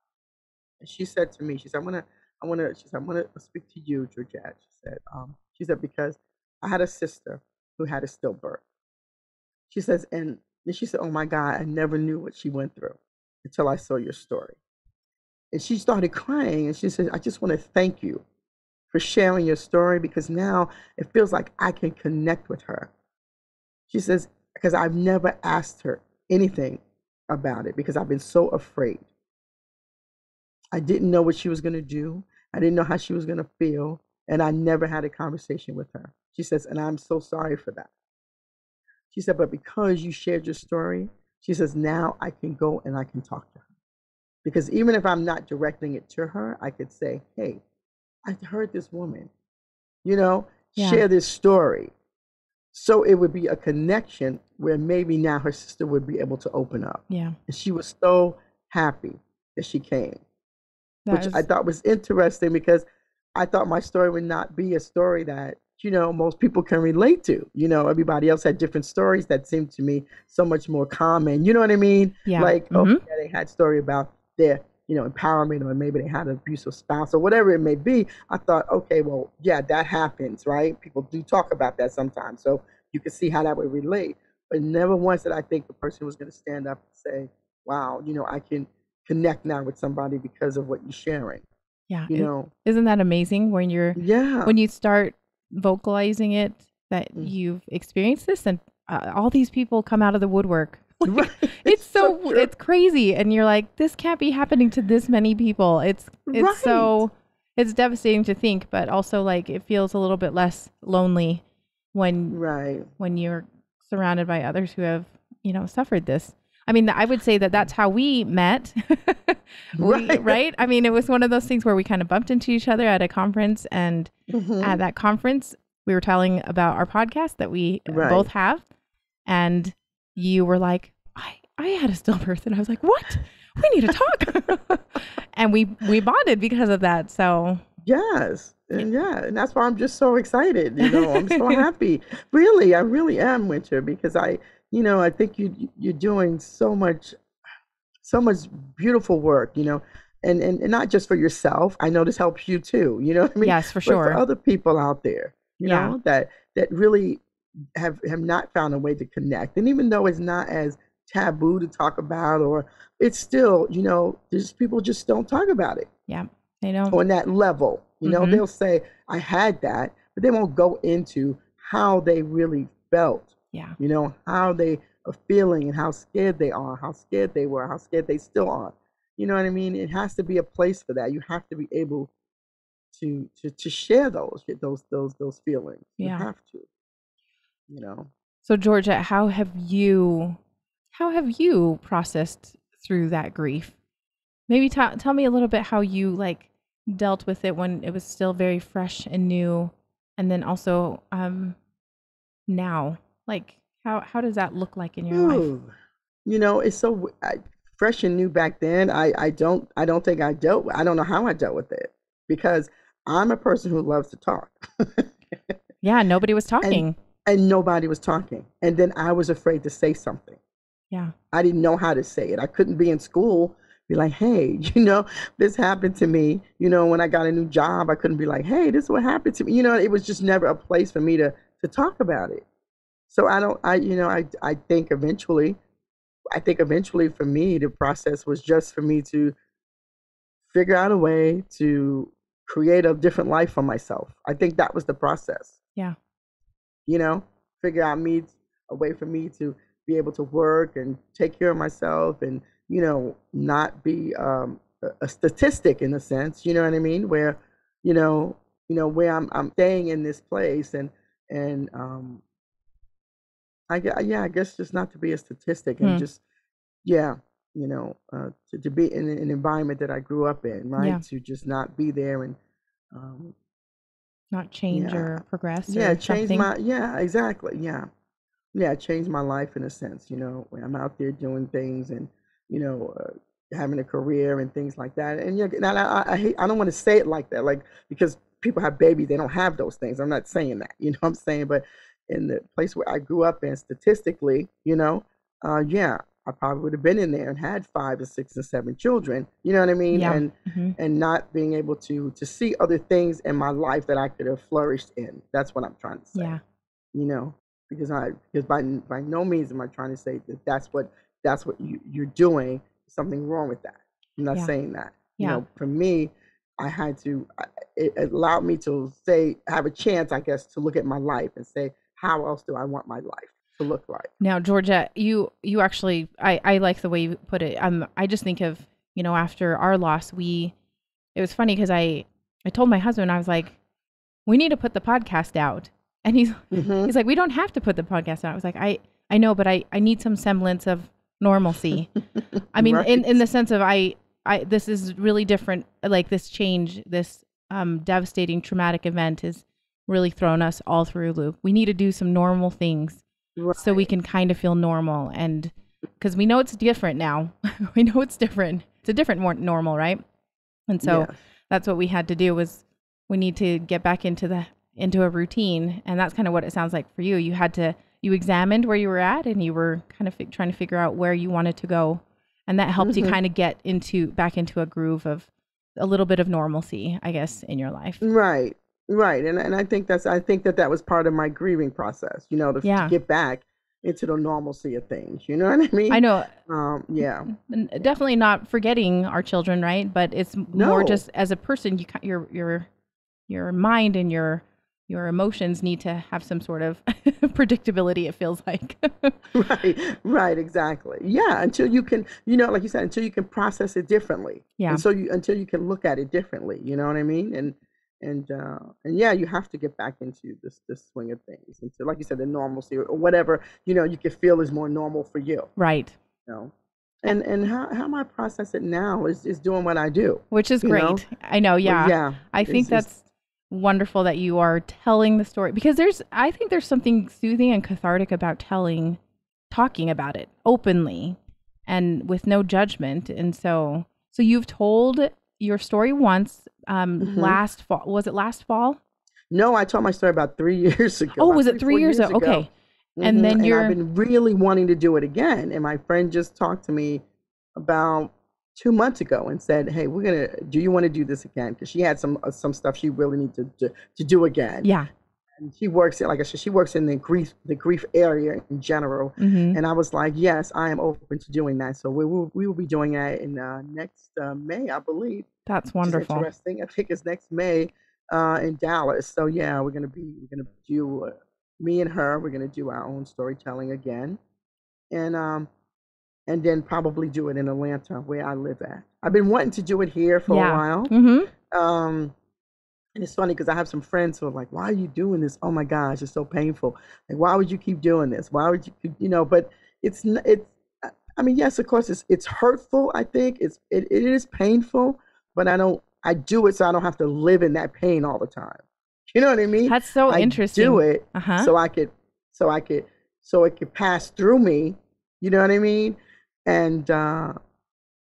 B: and she said to me, she said, she said, I want to speak to you, Georgette. She said, because I had a sister who had a stillbirth. She says, and she said, oh my God, I never knew what she went through until I saw your story. And she started crying, and she said, I just want to thank you for sharing your story because now it feels like I can connect with her. She says, because I've never asked her anything about it because I've been so afraid. I didn't know what she was going to do. I didn't know how she was going to feel. And I never had a conversation with her. She says, and I'm so sorry for that. She said, but because you shared your story, she says, now I can go and I can talk to her. Because even if I'm not directing it to her, I could say, hey, I heard this woman,
A: Yeah.
B: share this story. So it would be a connection where maybe now her sister would be able to open up.
A: Yeah.
B: And she was so happy that she came, which I
A: That
B: thought was interesting because I thought my story would not be a story that, most people can relate to. Everybody else had different stories that seemed to me so much more common. You know what I mean?
A: Yeah.
B: Like,
A: Mm-hmm.
B: yeah, they had story about their, empowerment, or maybe they had an abusive spouse or whatever it may be. I thought, okay, well, yeah, that happens, right? People do talk about that sometimes. So you can see how that would relate. But never once did I think the person was going to stand up and say, wow, I can connect now with somebody because of what you're sharing.
A: Yeah.
B: Isn't
A: that amazing when you start vocalizing it, that you've experienced this, and all these people come out of the woodwork.
B: Right.
A: It's it's crazy. And you're like, this can't be happening to this many people. It's
B: right.
A: it's devastating to think, but also like it feels a little bit less lonely when you're surrounded by others who have, suffered this. I mean, I would say that that's how we met. Right? I mean, it was one of those things where we kind of bumped into each other at a conference, and at that conference, we were telling about our podcast that we both have, and you were like, I had a stillbirth, and I was like, what? We need to talk. And we bonded because of that. So
B: yes. And that's why I'm just so excited. I'm so happy. Really, I really am, Winter, because I think you're doing so much beautiful work, and not just for yourself. I know this helps you too, you know what I mean?
A: Yes, for
B: but
A: sure.
B: For other people out there, that really have not found a way to connect. And even though it's not as taboo to talk about, or it's still, there's people just don't talk about it.
A: Yeah, they don't.
B: On that level, they'll say, I had that, but they won't go into how they really felt.
A: Yeah.
B: How they are feeling, and how scared they are, how scared they were, how scared they still are. You know what I mean? It has to be a place for that. You have to be able to share those feelings.
A: Yeah.
B: You have to.
A: So Georgette, how have you processed through that grief? Maybe tell me a little bit how you dealt with it when it was still very fresh and new, and then also now, how does that look like in your life?
B: It's so fresh and new back then. I don't think I don't know how I dealt with it, because I'm a person who loves to talk.
A: Yeah, nobody was talking.
B: And nobody was talking. And then I was afraid to say something.
A: Yeah.
B: I didn't know how to say it. I couldn't be in school, be like, hey, this happened to me. When I got a new job, I couldn't be like, hey, this is what happened to me. It was just never a place for me to talk about it. So I think eventually for me, the process was just for me to figure out a way to create a different life for myself. I think that was the process.
A: Yeah.
B: Figure out a way for me to be able to work and take care of myself, and, not be a statistic in a sense, you know what I mean? Where, where I'm staying in this place, and I guess just not to be a statistic, and just, to be in an environment that I grew up in, right?
A: Yeah.
B: To just not be there, and
A: not change or progress.
B: Yeah,
A: or
B: change
A: something.
B: exactly. Yeah, change my life in a sense, when I'm out there doing things, and, having a career and things like that. And I don't want to say it like that, because people have babies, they don't have those things. I'm not saying that, what I'm saying, but in the place where I grew up in, statistically, I probably would have been in there and had 5 or 6 or 7 children, you know what I mean?
A: Yeah.
B: And not being able to see other things in my life that I could have flourished in. That's what I'm trying to say.
A: Yeah.
B: Because by no means am I trying to say that that's what you're doing. Something wrong with that. I'm not saying that.
A: Yeah.
B: For me, I had to. It allowed me to have a chance, I guess, to look at my life and say, how else do I want my life to look like?
A: Now, Georgette, you actually, I like the way you put it. I just think of, after our loss, it was funny because I told my husband, I was like, we need to put the podcast out. And he's like, we don't have to put the podcast out. I was like, I know, but I need some semblance of normalcy. I mean,
B: Right.
A: in the sense of this is really different. Like this change, this devastating traumatic event has really thrown us all through a loop. We need to do some normal things so we
B: Right.
A: can kind of feel normal. And because we know it's different now, we know it's different. It's a different more normal, right? And so
B: Yes.
A: that's what we had to do was we need to get back into a routine. And that's kind of what it sounds like for you. You examined where you were at and you were kind of trying to figure out where you wanted to go. And that helped you
B: Hmm.
A: kind of get back into a groove of a little bit of normalcy, I guess, in your life.
B: Right. Right. And I think that was part of my grieving process, to
A: Yeah.
B: get back into the normalcy of things. You know what I
A: I
B: mean?
A: know.
B: Yeah.
A: Definitely not forgetting our children, right? But it's more
B: No.
A: just as a person, your mind and your emotions need to have some sort of predictability. It feels like.
B: Right, right, exactly. Yeah, until you can, like you said, until you can process it differently,
A: Yeah.
B: and so until you can look at it differently. You know what I mean? And yeah, you have to get back into this swing of things, into, like you said, the normalcy or whatever you can feel is more normal for you.
A: Right.
B: You know, and how I process it now is doing what I do.
A: Which is
B: You know,
A: great. I know.
B: well,
A: Yeah.
B: yeah,
A: I think that's wonderful that you are telling the story because I think there's something soothing and cathartic about talking about it openly and with no judgment. And so you've told your story once,
B: Mhm.
A: last fall. Was it last fall?
B: No, I told my story about 3 years ago,
A: Oh,
B: about
A: was it
B: three,
A: three
B: four
A: years
B: years
A: ago?
B: ago.
A: Okay. And then
B: And I've
A: you're,
B: been really wanting to do it again. And my friend just talked to me about 2 months ago and said, "Hey, do you want to do this again?" Because she had some stuff she really needed to do again.
A: yeah.
B: And she works like I said, she works in the grief area in general.
A: Mm-hmm.
B: And I was like, yes, I am open to doing that. So we will be doing that in next May, I believe,
A: That's
B: which is
A: wonderful.
B: interesting. I think it's next May in Dallas. So yeah, we're gonna do me and her. We're gonna do our own storytelling again, and um and then probably do it in Atlanta where I live at. I've been wanting to do it here for a
A: Yeah.
B: while.
A: Mm-hmm.
B: Um, and it's funny because I have some friends who are like, "Why are you doing this? Oh my gosh, it's so painful. Like, why would you keep doing this? Why would you keep?" But it's. I mean, yes, of course, it's hurtful. I think it is painful, but I don't. I do it so I don't have to live in that pain all the time. You know what I mean?
A: That's so
B: I do
A: interesting.
B: it
A: Uh-huh.
B: so I could, so I could, so it could pass through me. You know what I mean? And uh,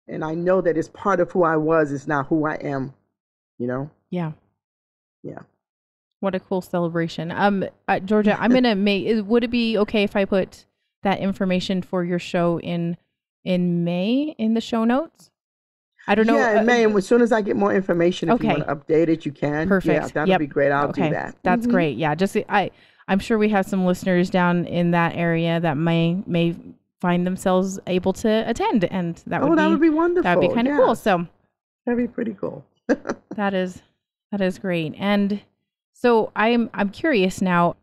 B: and I know that it's part of who I was. It's not who I am. You know?
A: Yeah.
B: Yeah.
A: What a cool celebration. Georgia, I'm gonna make. Would it be okay if I put that information for your show in May in the show notes? I don't know.
B: Yeah, and man, as soon as I get more information, if you want
A: Okay,
B: to update it, you can. Yeah,
A: perfect.
B: that'll
A: Yep.
B: be great. I'll do
A: Okay,
B: that.
A: that's great. Yeah, just I'm sure we have some listeners down in that area that may find themselves able to attend, and
B: Oh, that would be
A: that would be
B: wonderful.
A: kind of cool.
B: Yes,
A: So
B: that'd be pretty cool.
A: that is great. And so I'm curious now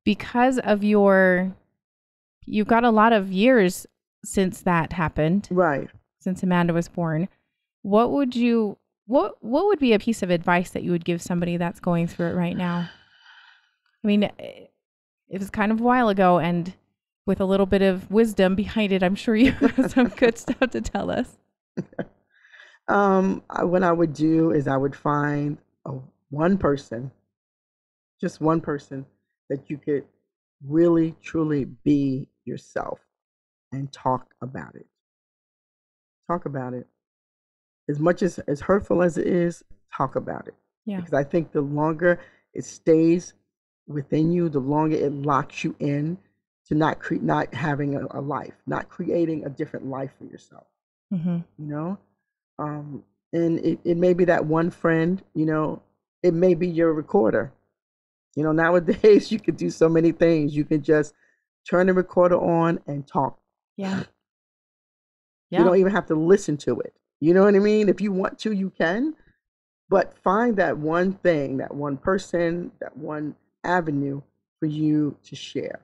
A: because of you've got a lot of years since that happened,
B: Right.
A: since Amanda was born. What would what would be a piece of advice that you would give somebody that's going through it right now? I mean, it was kind of a while ago, and with a little bit of wisdom behind it, I'm sure you have some good stuff to tell us.
B: What I would do is I would find one person, just one person that you could really truly be yourself and talk about it. Talk about it. As much as hurtful as it is, talk about it.
A: Yeah.
B: Because I think the longer it stays within you, the longer it locks you in to not having a life, not creating a different life for yourself.
A: Mm-hmm.
B: You know, and it may be that one friend. It may be your recorder. Nowadays you could do so many things. You can just turn the recorder on and talk.
A: Yeah.
B: You
A: Yeah.
B: don't even have to listen to it. You know what I mean? If you want to, you can. But find that one thing, that one person, that one avenue for you to share.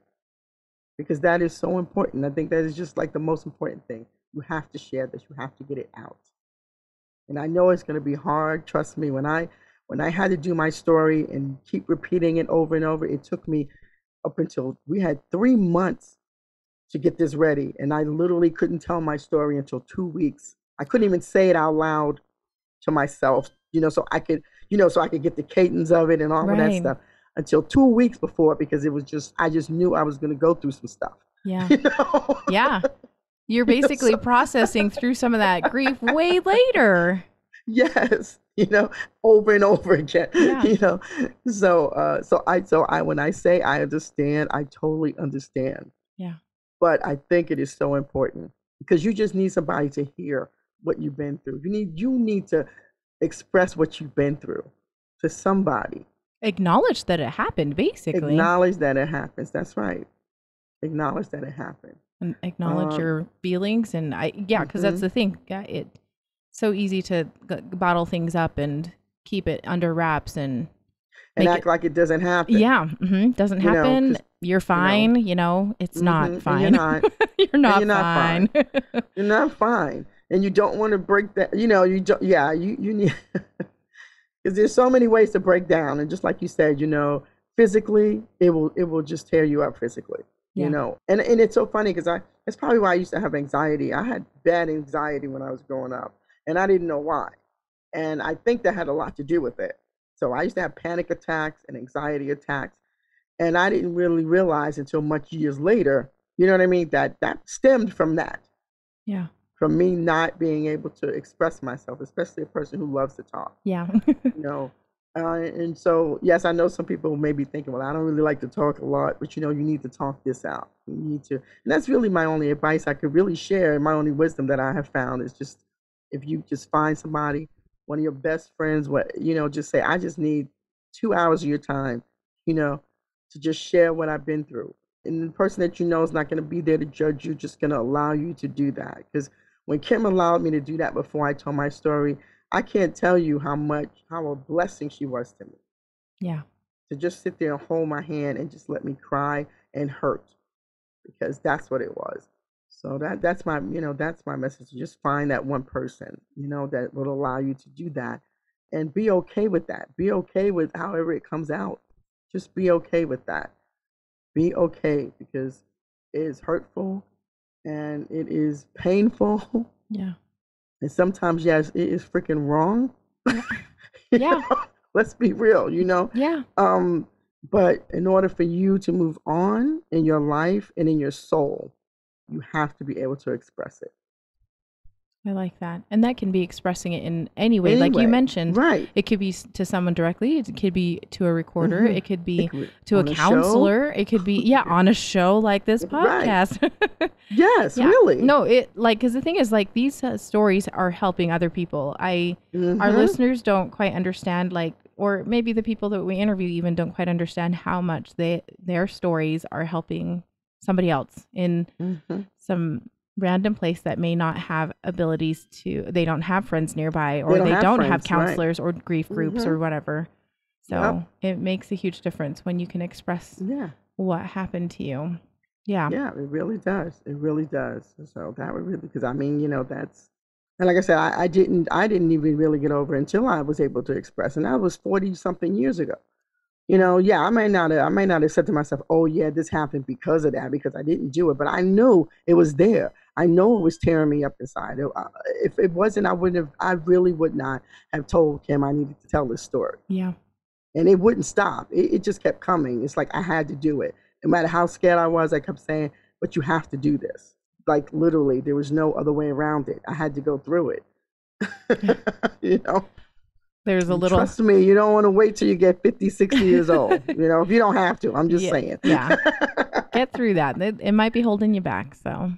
B: Because that is so important. I think that is just like the most important thing. You have to share this. You have to get it out. And I know it's going to be hard. Trust me. When I had to do my story and keep repeating it over and over, it took me up until we had 3 months to get this ready. And I literally couldn't tell my story until 2 weeks. I couldn't even say it out loud to myself, so I could, so I could get the cadence of it and all of that
A: Right.
B: stuff until 2 weeks before, because it was just, I just knew I was going to go through some stuff.
A: Yeah.
B: You know?
A: Yeah. You're basically processing through some of that grief way later.
B: Yes, over and over again.
A: Yeah.
B: So I when I say I understand, I totally understand.
A: Yeah.
B: But I think it is so important, because you just need somebody to hear what you've been through. You need to express what you've been through to somebody.
A: Acknowledge that it happened, basically.
B: Acknowledge that it happens. That's right. Acknowledge that it happened.
A: And acknowledge your feelings. And because that's the thing. Yeah, it's so easy to bottle things up and keep it under wraps and
B: act like it doesn't happen.
A: Yeah. Doesn't happen. You're fine. It's not fine. You're not fine.
B: You're not fine. And you don't want to break that. You don't. Yeah. You need, because there's so many ways to break down. And just like you said, physically, it will just tear you up physically.
A: Yeah.
B: And it's so funny, because that's probably why I used to have anxiety. I had bad anxiety when I was growing up, and I didn't know why. And I think that had a lot to do with it. So I used to have panic attacks and anxiety attacks, and I didn't really realize until much years later, you know what I mean, that stemmed from that.
A: Yeah.
B: From me not being able to express myself, especially a person who loves to talk.
A: Yeah.
B: And so, yes, I know some people may be thinking, well, I don't really like to talk a lot, but you need to talk this out. You need to, and that's really my only advice I could really share, and my only wisdom that I have found is just, if you just find somebody, one of your best friends, just say, I just need 2 hours of your time, to just share what I've been through. And the person that is not going to be there to judge you, just going to allow you to do that. Because when Kim allowed me to do that before I told my story, I can't tell you how a blessing she was to me.
A: Yeah.
B: To just sit there and hold my hand and just let me cry and hurt, because that's what it was. So that's my message. Just find that one person, that will allow you to do that, and be okay with that. Be okay with however it comes out. Just be okay with that. Be okay, because it is hurtful and it is painful.
A: Yeah.
B: And sometimes, yes, it is freaking wrong.
A: Yeah.
B: Let's be real,
A: Yeah.
B: But in order for you to move on in your life and in your soul, you have to be able to express it.
A: I like that. And that can be expressing it in any way. Like you mentioned,
B: right?
A: It could be to someone directly. It could be to a recorder. It could be to a counselor. It could be, on a show like this podcast.
B: Right. Yes, really.
A: No, because the thing is, these stories are helping other people. Our listeners don't quite understand, or maybe the people that we interview even don't quite understand how much their stories are helping somebody else in some random place that may not have abilities they don't have friends nearby, or they don't have counselors, right, or grief groups or whatever. So it makes a huge difference when you can express what happened to you. Yeah. Yeah,
B: it really does. It really does. So that would really, because that's, and like I said, I didn't even really get over it until I was able to express, and that was 40 something years ago. I might not have said to myself, oh yeah, this happened because of that, because I didn't do it, but I knew it was there. I know it was tearing me up inside. If it wasn't, I really would not have told Kim I needed to tell this story.
A: Yeah.
B: And it wouldn't stop. It just kept coming. It's like I had to do it. No matter how scared I was, I kept saying, but you have to do this. Like literally, there was no other way around it. I had to go through it.
A: There's a little...
B: Trust me, you don't want to wait till you get 50, 60 years old. If you don't have to. I'm just saying.
A: Yeah. Get through that. It might be holding you back, so...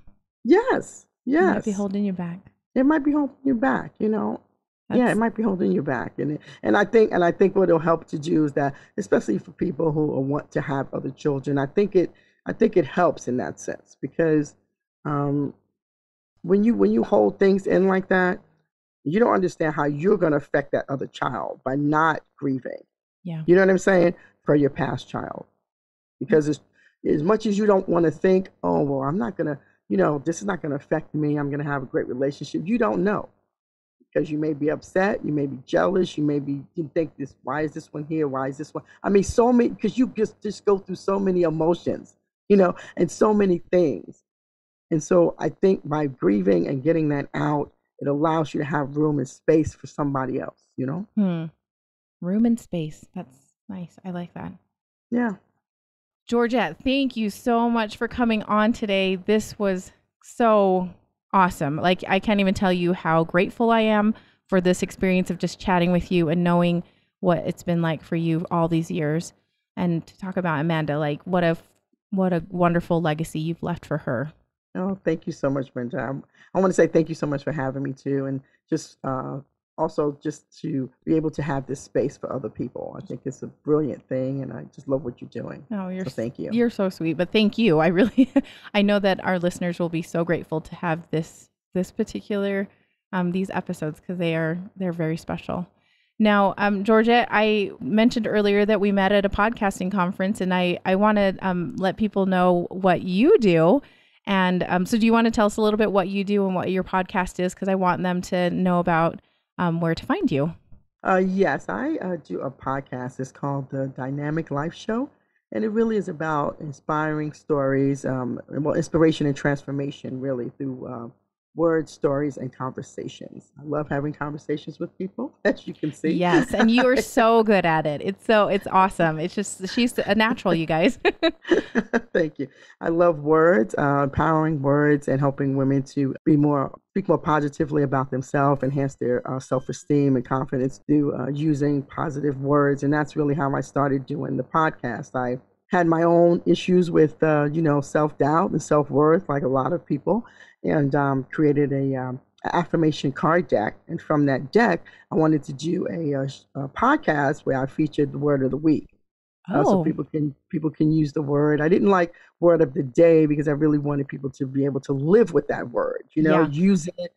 B: Yes.
A: It might be holding you back.
B: It might be holding you back, Yeah, it might be holding you back. And I think what it'll help to do is that, especially for people who want to have other children, I think it helps in that sense, because when you hold things in like that, you don't understand how you're going to affect that other child by not grieving.
A: Yeah.
B: You know what I'm saying? For your past child. Because as much as you don't want to think, oh, well, I'm not going to, this is not going to affect me, I'm going to have a great relationship. You don't know. Because you may be upset, you may be jealous, you think this, why is this one here? Why is this one? I mean, so many, because you just go through so many emotions, and so many things. And so I think by grieving and getting that out, it allows you to have room and space for somebody else, you know?
A: Room and space. That's nice. I like that.
B: Yeah.
A: Georgette, thank you so much for coming on today. This was so awesome. Like, I can't even tell you how grateful I am for this experience of just chatting with you and knowing what it's been like for you all these years. And to talk about Amanda, like what a wonderful legacy you've left for her.
B: Oh, thank you so much, Brenda. I want to say thank you so much for having me too, and just also just to be able to have this space for other people. I think it's a brilliant thing, and I just love what you're doing.
A: Oh,
B: so thank you.
A: You're so sweet, but thank you. I really, I know that our listeners will be so grateful to have this particular these episodes, because they're very special. Now, Georgette, I mentioned earlier that we met at a podcasting conference, and I want to let people know what you do. And so do you want to tell us a little bit what you do and what your podcast is? Because I want them to know about where to find you.
B: Yes, I do a podcast. It's called The Dynamic Life Show. And it really is about inspiring stories, inspiration and transformation, really, through words, stories, and conversations. I love having conversations with people, as you can see.
A: Yes, and you are so good at it. It's awesome. It's just, she's a natural, you guys.
B: Thank you. I love words, empowering words, and helping women to speak more positively about themselves, enhance their self-esteem and confidence through using positive words. And that's really how I started doing the podcast. I had my own issues with, self-doubt and self-worth, like a lot of people, and created a affirmation card deck. And from that deck, I wanted to do a podcast where I featured the word of the week. So people can use the word. I didn't like word of the day because I really wanted people to be able to live with that word, use it,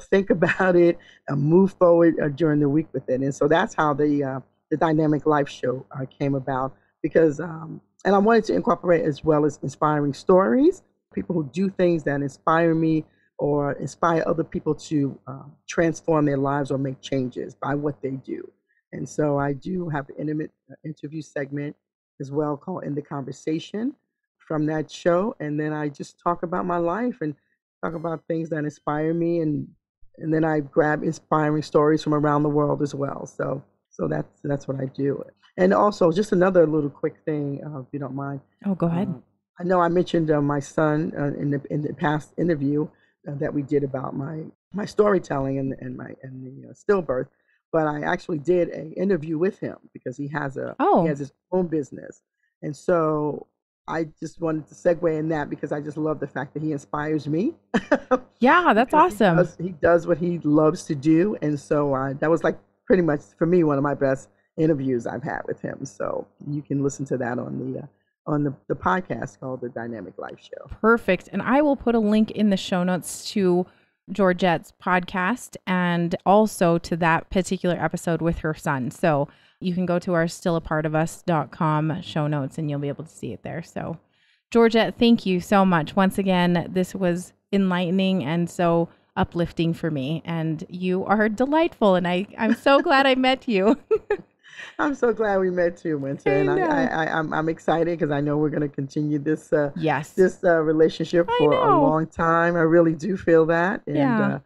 B: think about it, move forward during the week with it. And so that's how the Dynamic Life Show came about, because, and I wanted to incorporate as well as inspiring stories, people who do things that inspire me or inspire other people to transform their lives or make changes by what they do. And so I do have an intimate interview segment as well called In the Conversation from that show. And then I just talk about my life and talk about things that inspire me. And then I grab inspiring stories from around the world as well. So that's what I do. And also just another little quick thing, if you don't mind.
A: Oh, go ahead.
B: I know I mentioned my son in the past interview that we did about my storytelling and the stillbirth. But I actually did an interview with him because he has his own business. And so I just wanted to segue in that because I just love the fact that he inspires me.
A: Yeah, that's awesome.
B: He does what he loves to do. And so that was like pretty much for me one of my best interviews I've had with him. So you can listen to that on the podcast called The Dynamic Life Show. Perfect.
A: And I will put a link in the show notes to Georgette's podcast and also to that particular episode with her son. So you can go to our stillapartofus.com show notes and you'll be able to see it there. So Georgette, thank you so much. Once again, this was enlightening and so uplifting for me. And you are delightful. And I'm so glad I met you.
B: I'm so glad we met too, Winter. And I'm excited because I know we're going to continue this relationship for a long time. I really do feel that. And I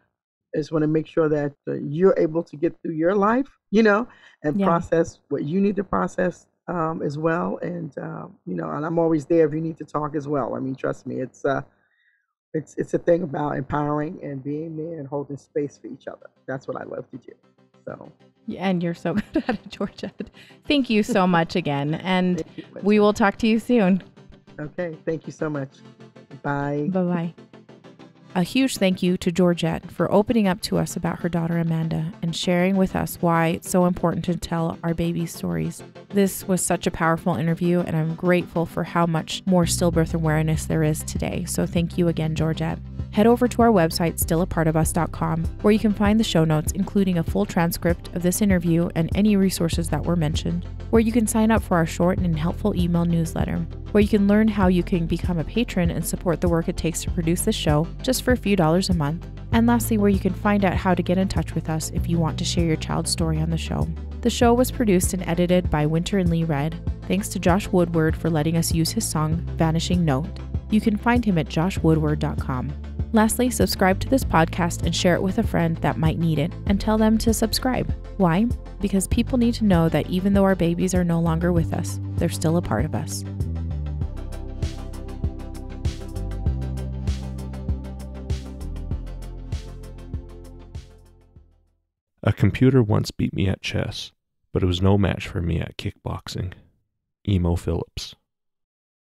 B: just want to make sure that you're able to get through your life, and process what you need to process as well. And, and I'm always there if you need to talk as well. I mean, trust me, it's a thing about empowering and being there and holding space for each other. That's what I love to do. So. And you're so good at it, Georgette. Thank you so much again. And we will talk to you soon. Okay. Thank you so much. Bye. Bye-bye. A huge thank you to Georgette for opening up to us about her daughter Amanda and sharing with us why it's so important to tell our babies' stories. This was such a powerful interview, and I'm grateful for how much more stillbirth awareness there is today. So thank you again, Georgette. Head over to our website, stillapartofus.com, where you can find the show notes, including a full transcript of this interview and any resources that were mentioned, where you can sign up for our short and helpful email newsletter, where you can learn how you can become a patron and support the work it takes to produce this show just for a few dollars a month, and lastly, where you can find out how to get in touch with us if you want to share your child's story on the show. The show was produced and edited by Winter and Lee Red. Thanks to Josh Woodward for letting us use his song, Vanishing Note.
A: You can find him at joshwoodward.com. Lastly, subscribe to this podcast and share it with a friend that might need it, and tell them to subscribe. Why? Because people need to know that even though our babies are no longer with us, they're still a part of us.
C: A computer once beat me at chess, but it was no match for me at kickboxing. Emo Phillips.